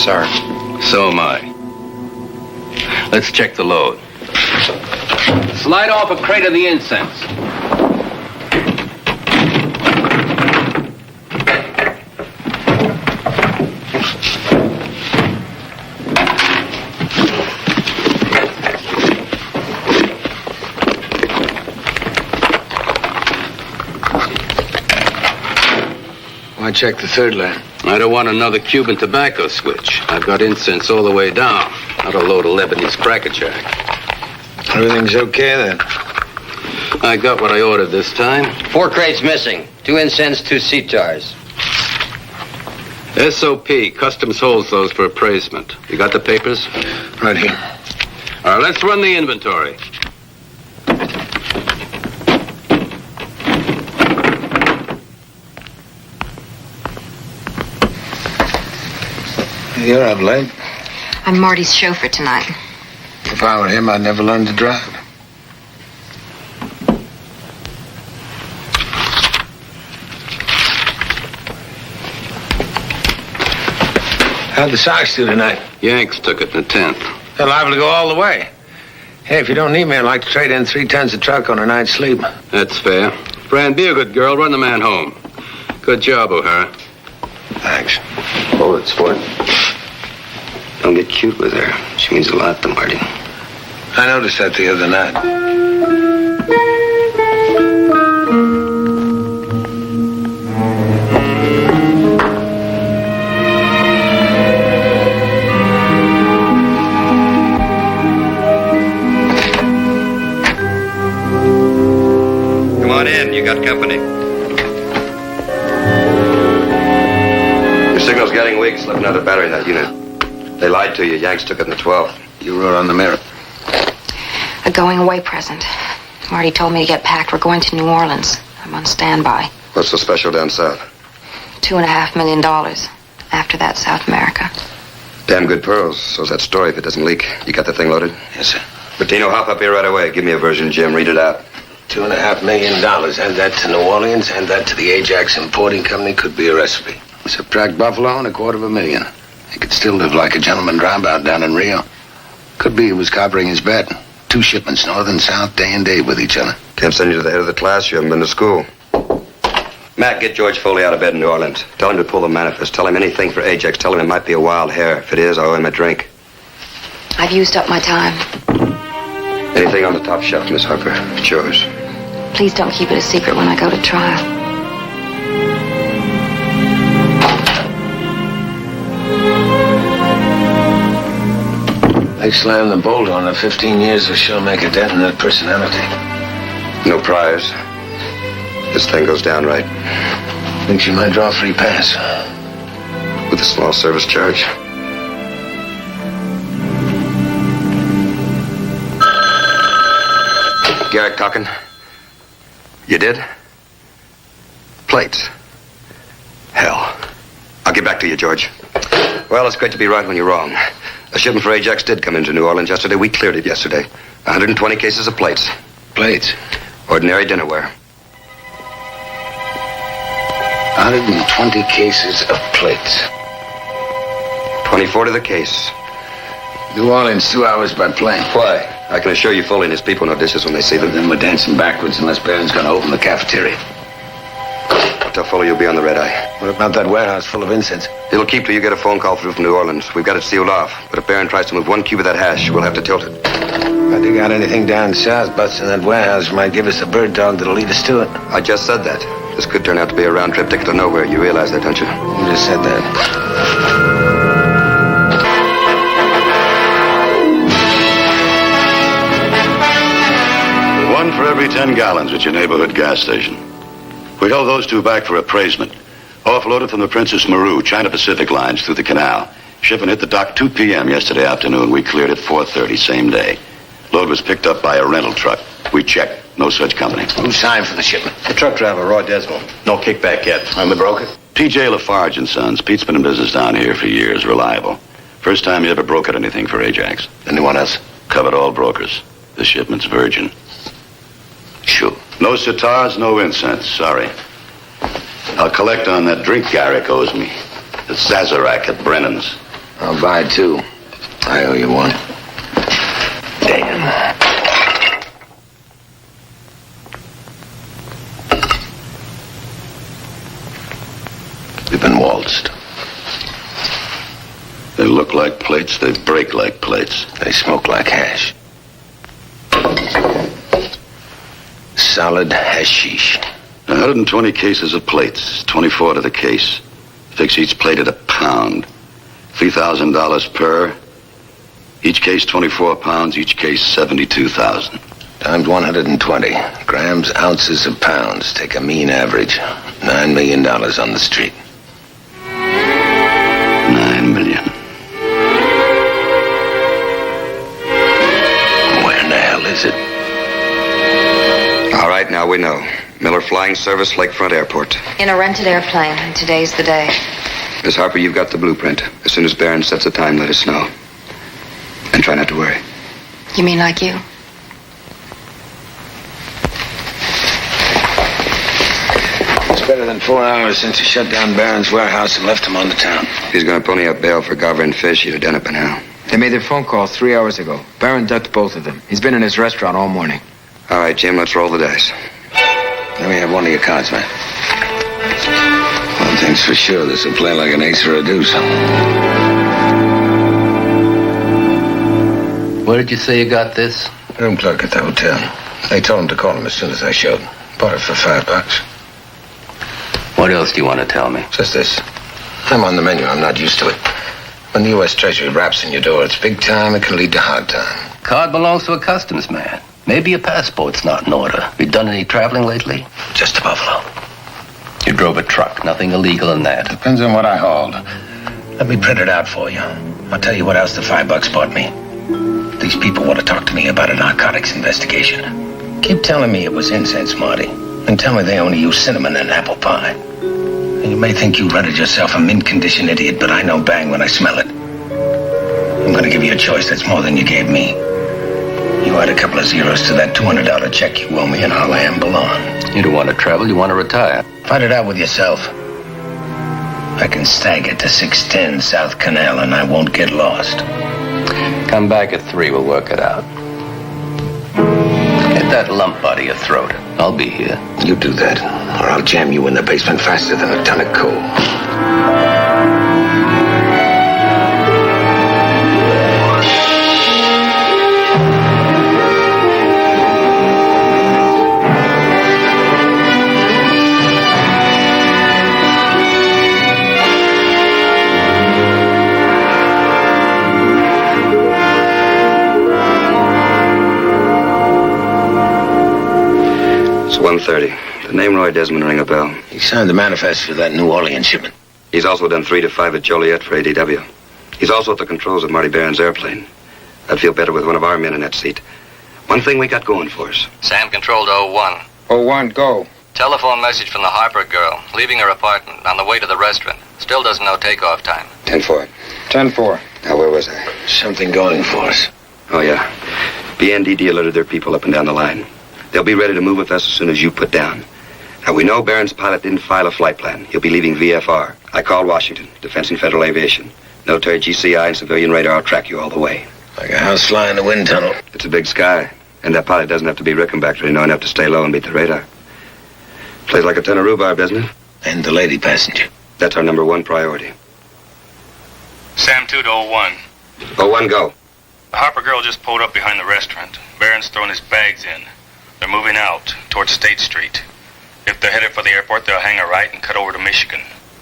Sorry. So am I. Let's check the load. Slide off a crate of the incense. Why check the third line? I don't want another Cuban tobacco switch. I've got incense all the way down. Not a load of Lebanese crackerjack. Everything's okay then? I got what I ordered this time. 4 crates missing. 2 incense, 2 cigars. SOP. Customs holds those for appraisement. You got the papers? Right here. All right, let's run the inventory. You're up late. I'm Marty's chauffeur tonight. If I were him, I'd never learn to drive. How'd the Sox do tonight? Yanks took it in the 10th. They're liable to go all the way. Hey, if you don't need me, I'd like to trade in 3 tons of truck on a night's sleep. That's fair. Fran, be a good girl. Run the man home. Good job, O'Hara. Thanks. Hold it, sport. Don't get cute with her. She means a lot to Marty. I noticed that the other night. Come on in. You got company. Your signal's getting weak. Slip another battery in that unit. They lied to you. Yanks took it in the 12th. You wrote on the mirror. A going away present. Marty told me to get packed. We're going to New Orleans. I'm on standby. What's so special down south? $2.5 million. After that, South America. Damn good pearls. So's that story if it doesn't leak. You got the thing loaded? Yes, sir. Bettino, hop up here right away. Give me a version, Jim. Read it out. $2.5 million. Hand that to New Orleans. Hand that to the Ajax Importing Company. Could be a recipe. Subtract Buffalo and $250,000. He could still live like a gentleman dropout down in Rio. Could be he was covering his bet. 2 shipments, north and south, day and day with each other. Can't send you to the head of the class. You haven't been to school. Matt, get George Foley out of bed in New Orleans. Tell him to pull the manifest. Tell him anything for Ajax. Tell him it might be a wild hare. If it is, I owe him a drink. I've used up my time. Anything on the top shelf, Miss Harper. It's yours. Please don't keep it a secret when I go to trial. They slammed the bolt on her. 15 years will sure make a dent in that personality. No priors. This thing goes down right. Think she might draw a free pass. With a small service charge. Garrett talking. You did? Plates. Hell. I'll get back to you, George. Well, it's great to be right when you're wrong. A shipment for Ajax did come into New Orleans yesterday. We cleared it yesterday. 120 cases of plates. Plates? Ordinary dinnerware. 120 cases of plates. 24 to the case. New Orleans, 2 hours by plane. Why? I can assure you Foley and his people know dishes when they see them. Then we're dancing backwards unless Barron's going to open the cafeteria. Tell Foley you'll be on the red eye. What about that warehouse full of incense? It'll keep till you get a phone call through from New Orleans. We've got it sealed off. But if Barron tries to move 1 cube of that hash, we'll have to tilt it. If I dig out anything down south, busting that warehouse might give us a bird dog that'll lead us to it. I just said that. This could turn out to be a round-trip ticket to nowhere. You realize that, don't you? You just said that. One for every 10 gallons at your neighborhood gas station. We held those 2 back for appraisement. Offloaded from the Princess Maru, China Pacific lines through the canal. Shipment hit the dock 2 p.m. yesterday afternoon. We cleared at 4:30, same day. Load was picked up by a rental truck. We checked. No such company. Who signed for the shipment? The truck driver, Roy Desmond. No kickback yet. And the broker? T.J. Lafarge and Sons. Pete's been in business down here for years. Reliable. First time he ever brokered anything for Ajax. Anyone else? Covered all brokers. The shipment's virgin. Sure. No sitars, no incense. Sorry. I'll collect on that drink Garrick owes me. The Sazerac at Brennan's. I'll buy 2. I owe you 1. Damn. We've been waltzed. They look like plates, they break like plates. They smoke like hash. Solid hashish. 120 cases of plates, 24 to the case. Fix each plate at £1. $3,000 per. Each case 24 pounds, each case 72,000. Times 120. Grams, ounces of pounds. Take a mean average. $9 million on the street. 9 million. Where in the hell is it? All right, now we know. Miller Flying Service, Lakefront Airport. In a rented airplane, and today's the day. Miss Harper, you've got the blueprint. As soon as Barron sets a time, let us know. And try not to worry. You mean like you? It's better than 4 hours since he shut down Barron's warehouse and left him on the town. He's going to pony up bail for Garver and Fish. You'd have done it by now. They made their phone call 3 hours ago. Barron ducked both of them. He's been in his restaurant all morning. All right, Jim, let's roll the dice. Let me have one of your cards, man. One thing's for sure, this will play like an ace or a deuce. Where did you say you got this? Room clerk at the hotel. They told him to call him as soon as I showed. Bought it for $5. What else do you want to tell me? Just this. I'm on the menu. I'm not used to it. When the U.S. Treasury raps on your door, it's big time. It can lead to hard time. Card belongs to a customs man. Maybe your passport's not in order. You done any traveling lately? Just to Buffalo. You drove a truck. Nothing illegal in that. Depends on what I hauled. Let me print it out for you. I'll tell you what else the $5 bought me. These people want to talk to me about a narcotics investigation. Keep telling me it was incense, Marty. And tell me they only use cinnamon and apple pie. And you may think you rented yourself a mint-condition idiot, but I know bang when I smell it. I'm going to give you a choice that's more than you gave me. You add a couple of zeros to that $200 check you owe me, and I'll amble on. You don't want to travel, you want to retire. Fight it out with yourself. I can stagger to 610 South Canal, and I won't get lost. Come back at 3, we'll work it out. Get that lump out of your throat. I'll be here. You do that, or I'll jam you in the basement faster than a ton of coal. It's 1:30. The name Roy Desmond ring a bell. He signed the manifest for that New Orleans shipment. He's also done 3 to 5 at Joliet for ADW. He's also at the controls of Marty Barron's airplane. I'd feel better with one of our men in that seat. One thing we got going for us. Sam Control to 01. 01, go. Telephone message from the Harper girl, leaving her apartment on the way to the restaurant. Still doesn't know takeoff time. 10-4. 10-4. Now, where was I? Something going for us. Oh, yeah. BNDD alerted their people up and down the line. They'll be ready to move with us as soon as you put down. Now, we know Barron's pilot didn't file a flight plan. He'll be leaving VFR. I called Washington, Defense and Federal Aviation. Military GCI and civilian radar will track you all the way. Like a house fly in the wind tunnel. It's a big sky, and that pilot doesn't have to be Rickenbacker to know enough to stay low and beat the radar. Plays like a ton of rhubarb, doesn't it? And the lady passenger. That's our number 1 priority. Sam 2 to 01. 01, go. The Harper girl just pulled up behind the restaurant. Barron's throwing his bags in. They're moving out towards State Street. If they're headed for the airport, they'll hang a right and cut over to Michigan.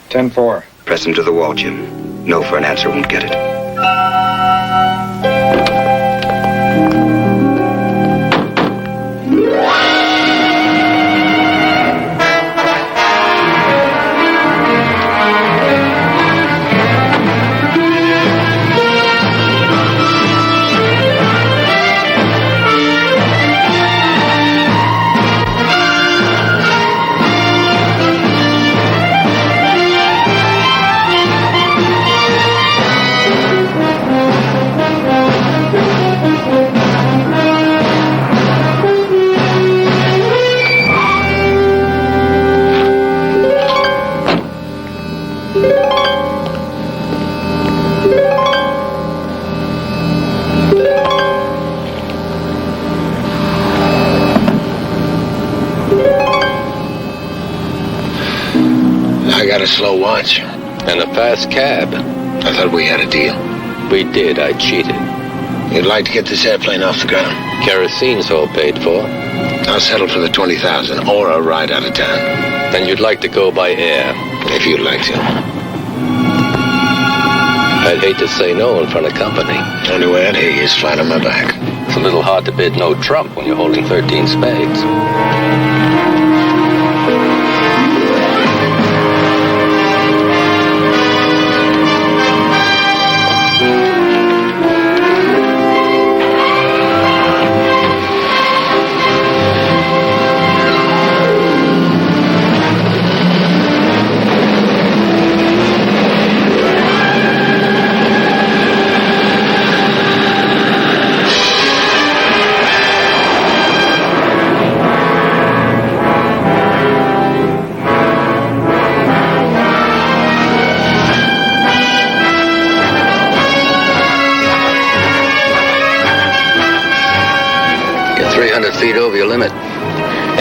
10-4. Press him to the wall, Jim. No for an answer, won't get it. got a slow watch. And a fast cab. I thought we had a deal. We did. I cheated. You'd like to get this airplane off the ground? Kerosene's all paid for. I'll settle for the 20,000 or a ride out of town. Then you'd like to go by air? If you'd like to. I'd hate to say no in front of company. Only way I'd hear you is flat on my back. It's a little hard to bid no trump when you're holding 13 spades. Feet over your limit.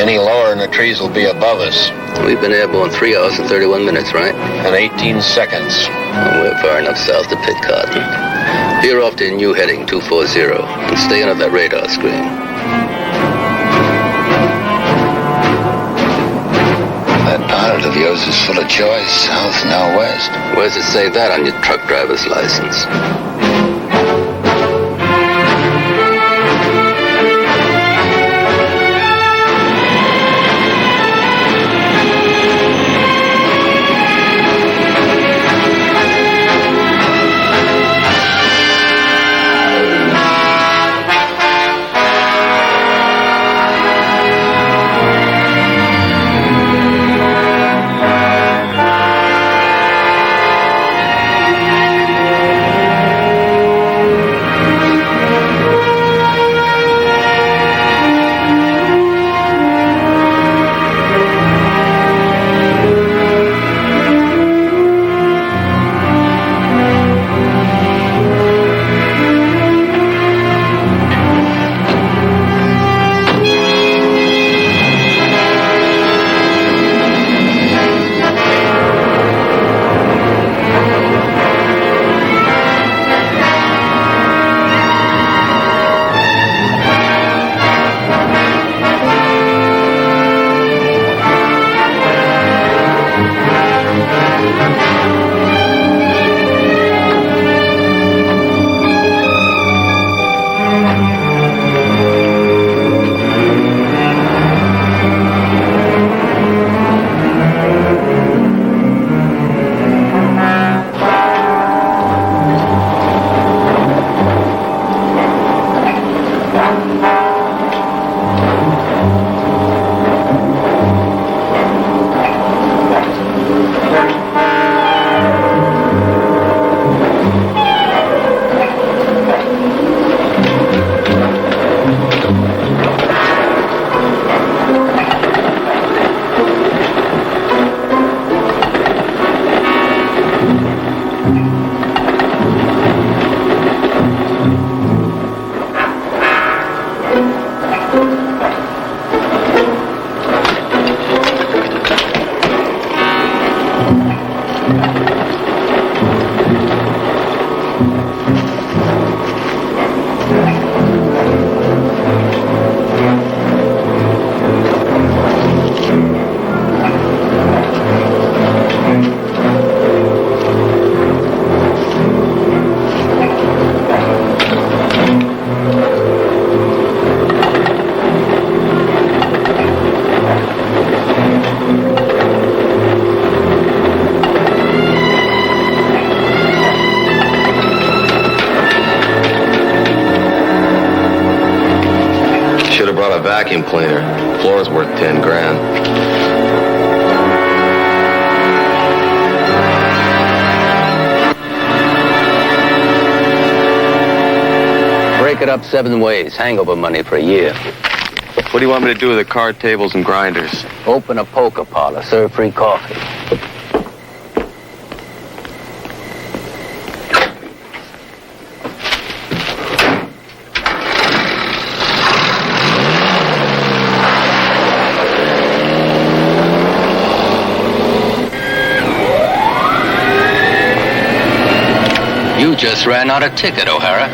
Any lower and the trees will be above us. We've been airborne 3 hours and 31 minutes, right? And 18 seconds. And we're far enough south to pit cotton. Veer off to a new heading, 240, and stay under that radar screen. That pilot of yours is full of choice, south, now west. Where's it say that on your truck driver's license? Vacuum cleaner. Floor's worth 10 grand. Break it up 7 ways. Hangover money for a year. What do you want me to do with the card tables and grinders? Open a poker parlor. Serve free coffee. just ran out a ticket, O'Hara.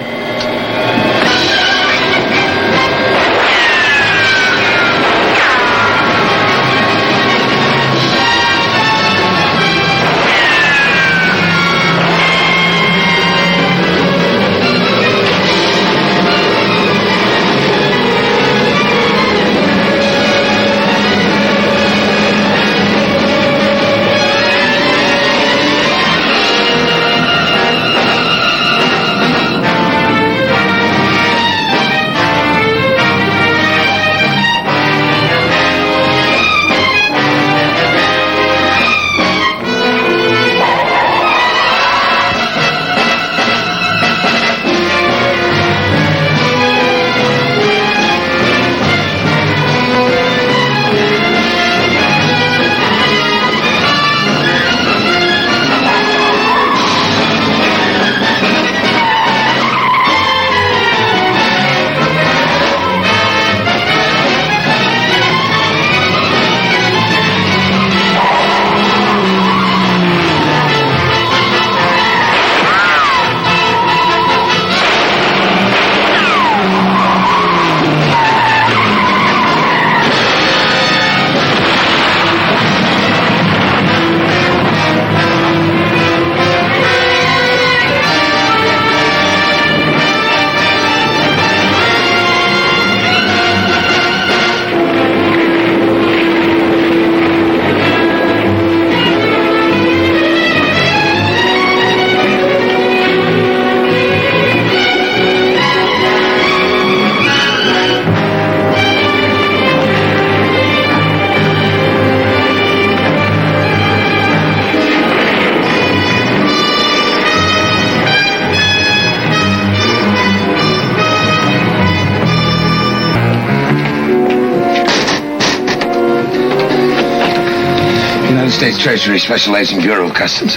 States Treasury Special Agent, Bureau of Customs.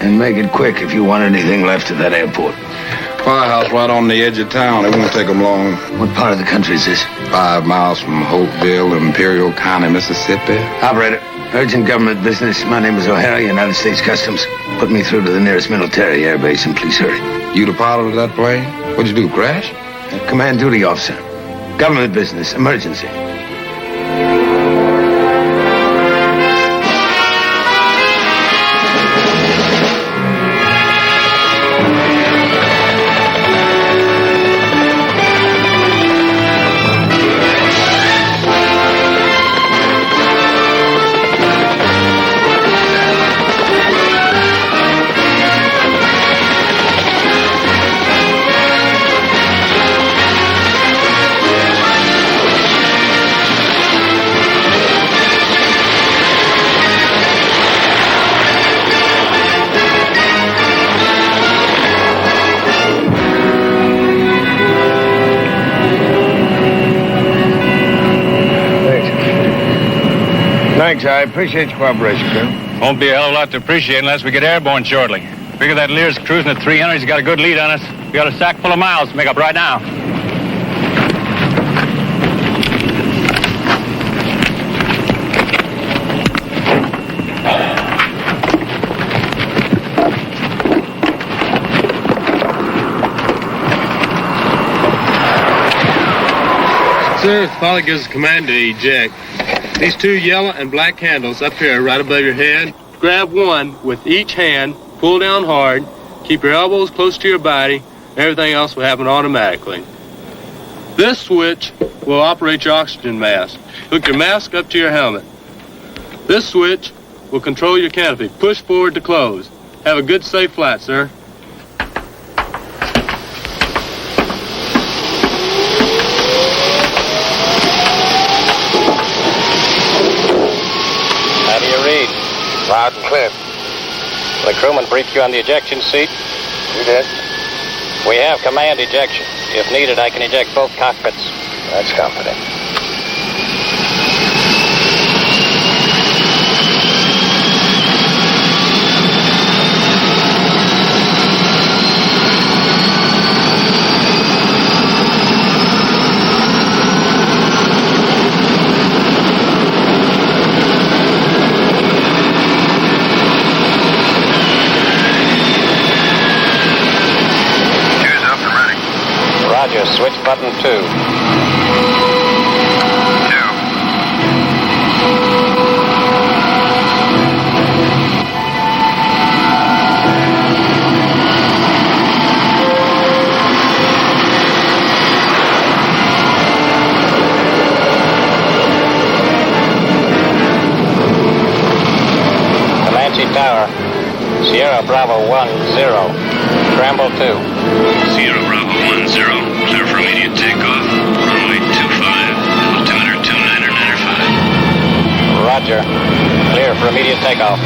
And make it quick if you want anything left at that airport. Firehouse right on the edge of town. It won't take them long. What part of the country is this? 5 miles from Hopeville, Imperial County, Mississippi. Operator, urgent government business. My name is O'Hara, United States Customs. Put me through to the nearest military airbase and please hurry. You the pilot of that plane? What'd you do, crash? Command duty officer. Government business, emergency. Thanks, I appreciate your cooperation, Colonel. Won't be a hell of a lot to appreciate unless we get airborne shortly. Figure that Lear's cruising at 300. He's got a good lead on us. We got a sack full of miles to make up right now. Sir, the pilot gives us command to eject. These 2 yellow and black handles up here right above your head. Grab one with each hand, pull down hard, keep your elbows close to your body, and everything else will happen automatically. This switch will operate your oxygen mask. Hook your mask up to your helmet. This switch will control your canopy. Push forward to close. Have a good, safe flight, sir. Loud and clear. The crewman briefed you on the ejection seat? We did. We have command ejection. If needed, I can eject both cockpits. That's confident. Switch button 2. Tower, Sierra Bravo 10, Scramble 2. Sierra Bravo 10, clear for immediate takeoff, runway 25, altimeter 2995. Roger, clear for immediate takeoff.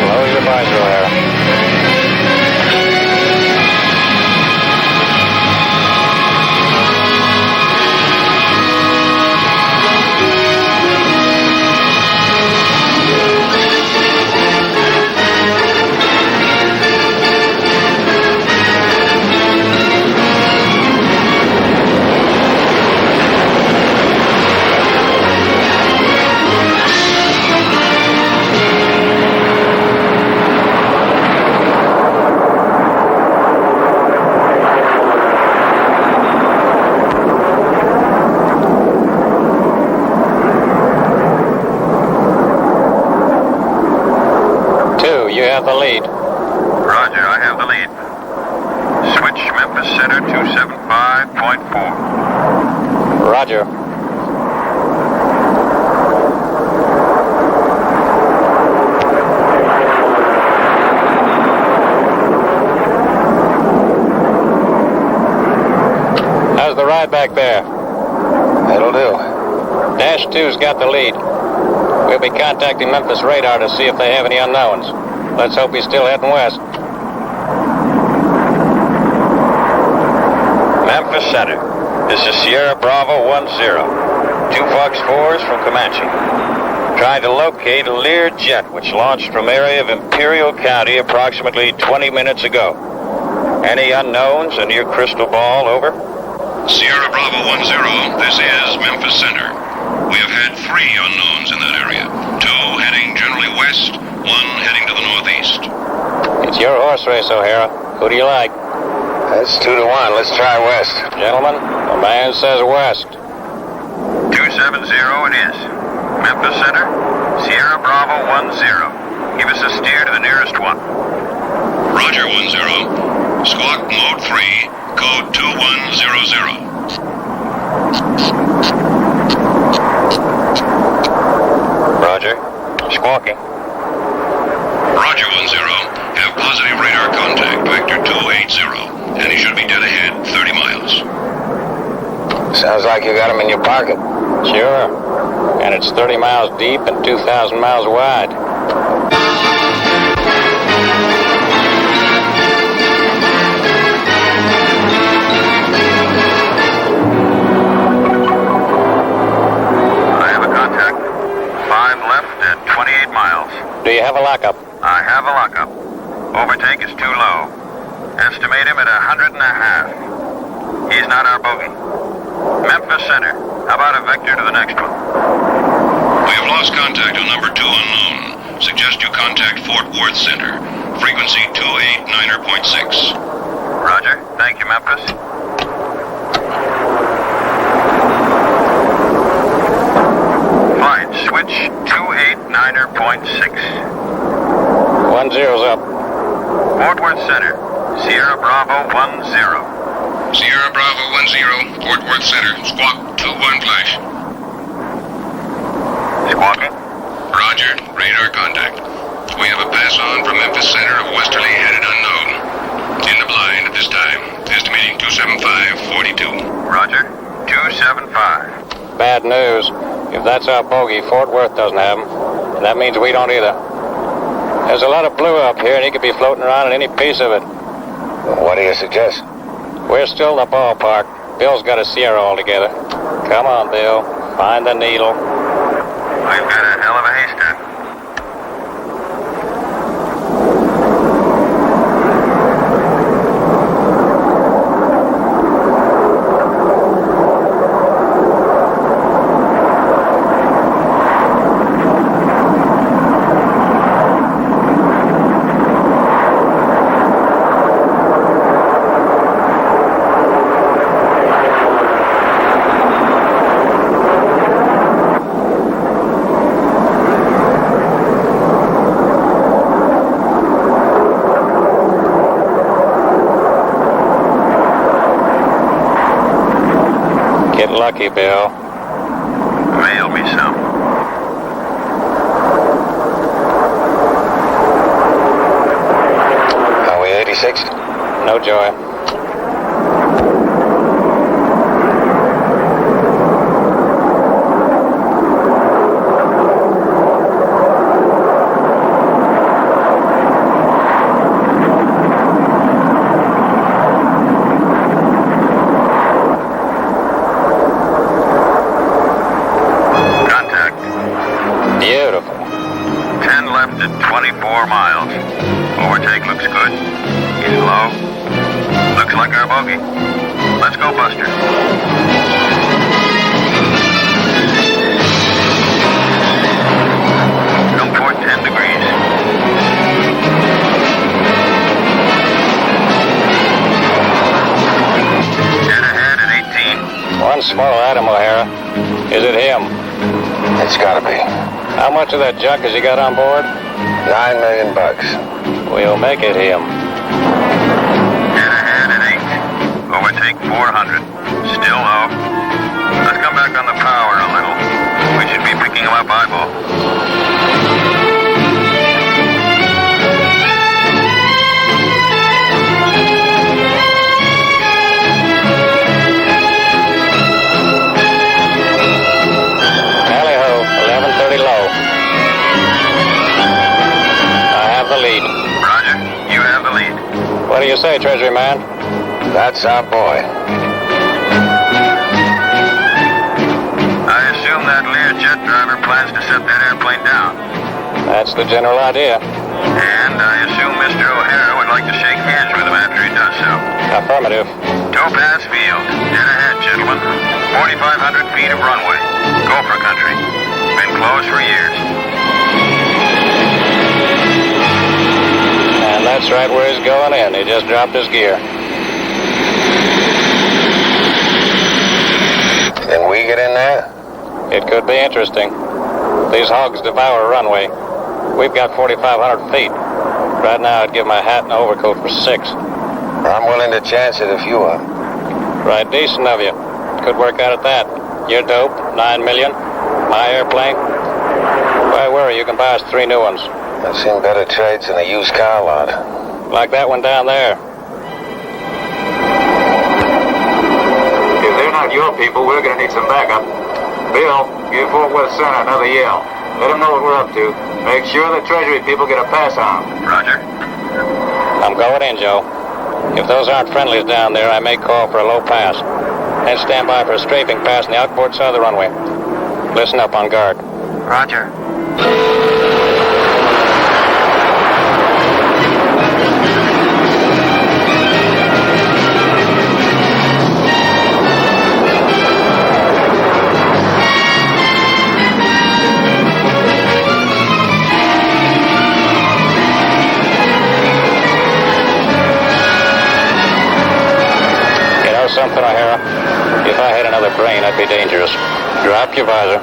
Close your visor, O'Hara. You have the lead. Roger, I have the lead. Switch Memphis Center 275.4. Roger. How's the ride back there? That'll do. Dash 2's got the lead. We'll be contacting Memphis radar to see if they have any unknowns. Let's hope he's still heading west. Memphis Center. This is Sierra Bravo 10. 2 Fox 4s from Comanche. Trying to locate a Lear jet which launched from area of Imperial County approximately 20 minutes ago. Any unknowns in your crystal ball, over? Sierra Bravo 10, this is Memphis Center. We have had 3 unknowns in that area. 2 heading generally west, 1 heading to the northeast. It's your horse race, O'Hara. Who do you like? That's 2 to 1. Let's try west. Gentlemen, the man says west. 270 it is. Memphis Center, Sierra Bravo 10. Give us a steer to the nearest one. Roger 10. Squawk mode 3, code 2100. Roger. Squawking. Roger 10. Have positive radar contact, vector 280. And he should be dead ahead, 30 miles. Sounds like you got him in your pocket. Sure. And it's 30 miles deep and 2,000 miles wide. I have a contact. 5 left at 28 miles. Do you have a lockup? I have a lockup. Overtake is too low. Estimate him at 100.5. He's not our bogey. Memphis Center. How about a vector to the next one? We have lost contact on number 2 unknown. Suggest you contact Fort Worth Center. Frequency 289.6. Roger. Thank you, Memphis. Fine. Switch 289.6. 10's up. Fort Worth Center. Sierra Bravo 10. Sierra Bravo 10, Fort Worth Center. Squawk 21 flash. Squawking. Roger. Radar contact. We have a pass-on from Memphis Center of westerly headed unknown. In the blind at this time. Estimating 275.42. Roger. 275. Bad news. If that's our bogey, Fort Worth doesn't have him. And that means we don't either. There's a lot of blue up here, and he could be floating around in any piece of it. What do you suggest? We're still in the ballpark. Bill's got a Sierra altogether. Come on, Bill. Find the needle. We've got a hell of a haystack. Get lucky, Bill. Mail me some. Are we 86? No joy. Beautiful. 10 left at 24 miles. Overtake looks good. He's low. Looks like our bogey. Let's go, Buster. Come toward 10 degrees. Dead ahead at 18. One small item, O'Hara. Is it him? It's gotta be. How much of that junk has he got on board? $9 million. We'll make it him. Dead ahead at 8. Overtake 400. Still low. Let's come back on the power a little. We should be picking him up eyeball. Tally-ho, 11:30 low. I have the lead. Roger, you have the lead. What do you say, Treasury man? That's our boy. I assume that Learjet driver plans to set that airplane down. That's the general idea. And I assume Mr. O'Hara would like to shake hands with him after he does so. Affirmative. Topaz Field. Dead ahead, gentlemen. 4,500 feet of runway. Cobra country. Been closed for years. And that's right where he's going in. He just dropped his gear. Can we get in there? It could be interesting. These hogs devour runway. We've got 4,500 feet. Right now, I'd give my hat and overcoat for 6. I'm willing to chance it if you are. Right decent of you. Could work out at that. Your dope, 9 million. My airplane. Why worry? You can buy us 3 new ones. I've seen better trades than a used car lot. Like that one down there. If they're not your people, we're gonna need some backup. Bill, give Fort Worth Center another yell. Let them know what we're up to. Make sure the Treasury people get a pass on. Roger. I'm going in, Joe. If those aren't friendlies down there, I may call for a low pass. Then stand by for a strafing pass on the outboard side of the runway. Listen up on guard. Roger. Something, O'Hara. If I had another brain, I'd be dangerous. Drop your visor.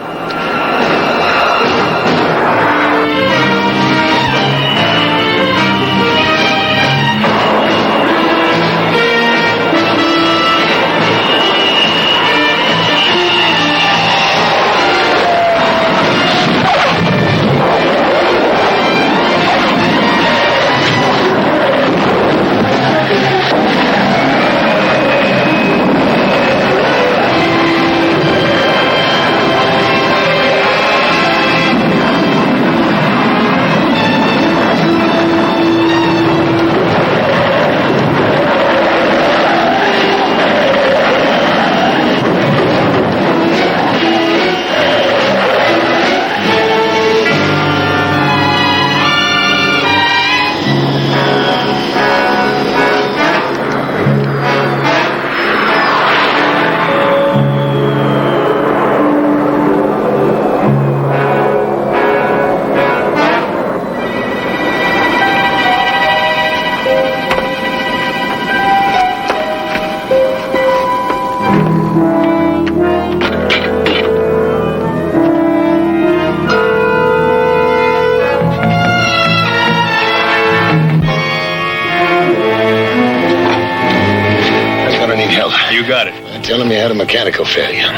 You got it. Tell him you had a mechanical failure.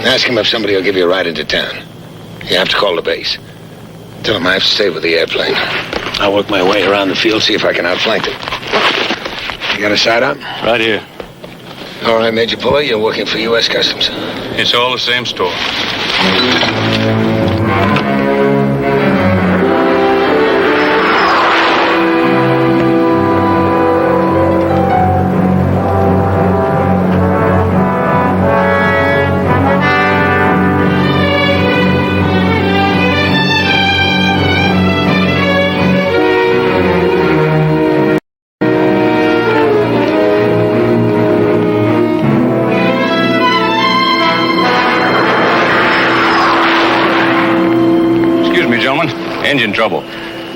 Ask him if somebody will give you a ride into town. You have to call the base. Tell him I have to stay with the airplane. I'll work my way around the field, see if I can outflank them. You got a sidearm? Right here. All right, Major Puller, you're working for U.S. Customs. It's all the same store. Engine trouble.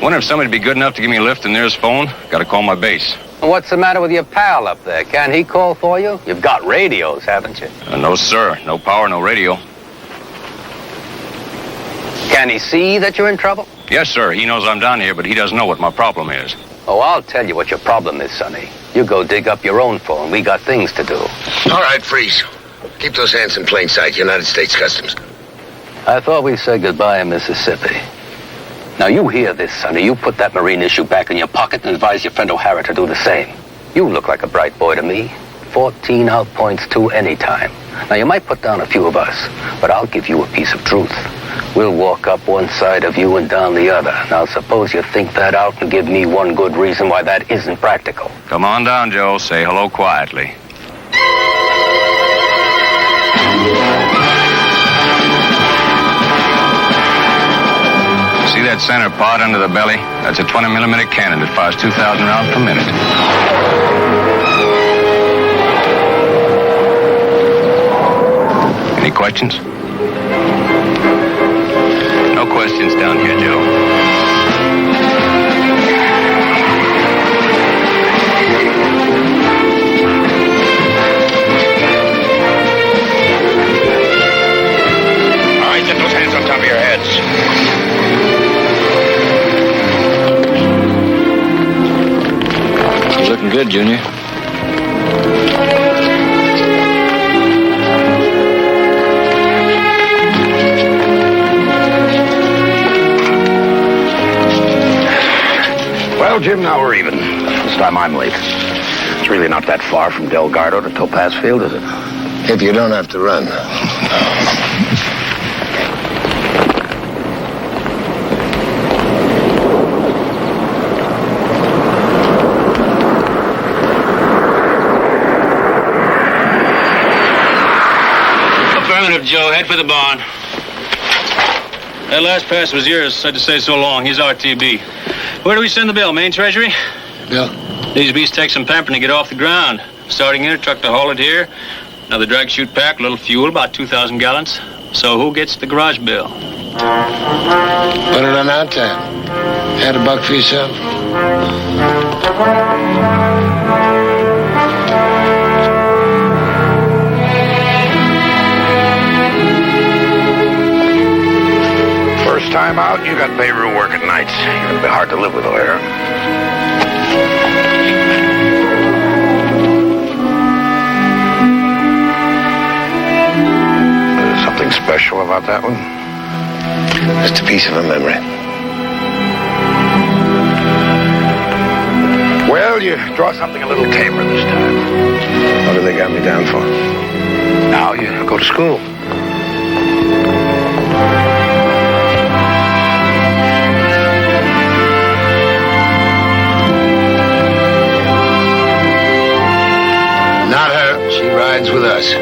Wonder if somebody'd be good enough to give me a lift in nearest phone. Gotta call my base. What's the matter with your pal up there? Can't he call for you? You've got radios, haven't you? No, sir. No power, no radio. Can he see that you're in trouble? Yes, sir. He knows I'm down here, but he doesn't know what my problem is. Oh, I'll tell you what your problem is, Sonny. You go dig up your own phone. We got things to do. All right, freeze. Keep those hands in plain sight. United States Customs. I thought we said goodbye in Mississippi. Now, you hear this, Sonny. You put that Marine issue back in your pocket and advise your friend O'Hara to do the same. You look like a bright boy to me. 14 out points 2 anytime. Now, you might put down a few of us, but I'll give you a piece of truth. We'll walk up one side of you and down the other. Now, suppose you think that out and give me one good reason why that isn't practical. Come on down, Joe. Say hello quietly. See that center pot under the belly? That's a 20-millimeter cannon that fires 2,000 rounds per minute. Any questions? No questions down here, Joe. All right, get those hands on top of your heads. Looking good, Junior. Well, Jim, now we're even. This time I'm late. It's really not that far from Delgado to Topaz Field, is it? If you don't have to run. Affirmative, Joe. Head for the barn. That last pass was yours. Said to say so long. He's RTB. Where do we send the bill? Main Treasury? Bill? These beasts take some pampering to get off the ground. Starting here, truck to haul it here. Another drag chute pack, a little fuel, about 2,000 gallons. So who gets the garage bill? Put it on our tab. Had a buck for yourself? First time out, you got Beirut working nights. You're gonna be hard to live with, O'Hara. There's something special about that one? Just a piece of a memory. Well, you draw something a little tamer this time. What do they got me down for? Now you go to school. Not her. She rides with us.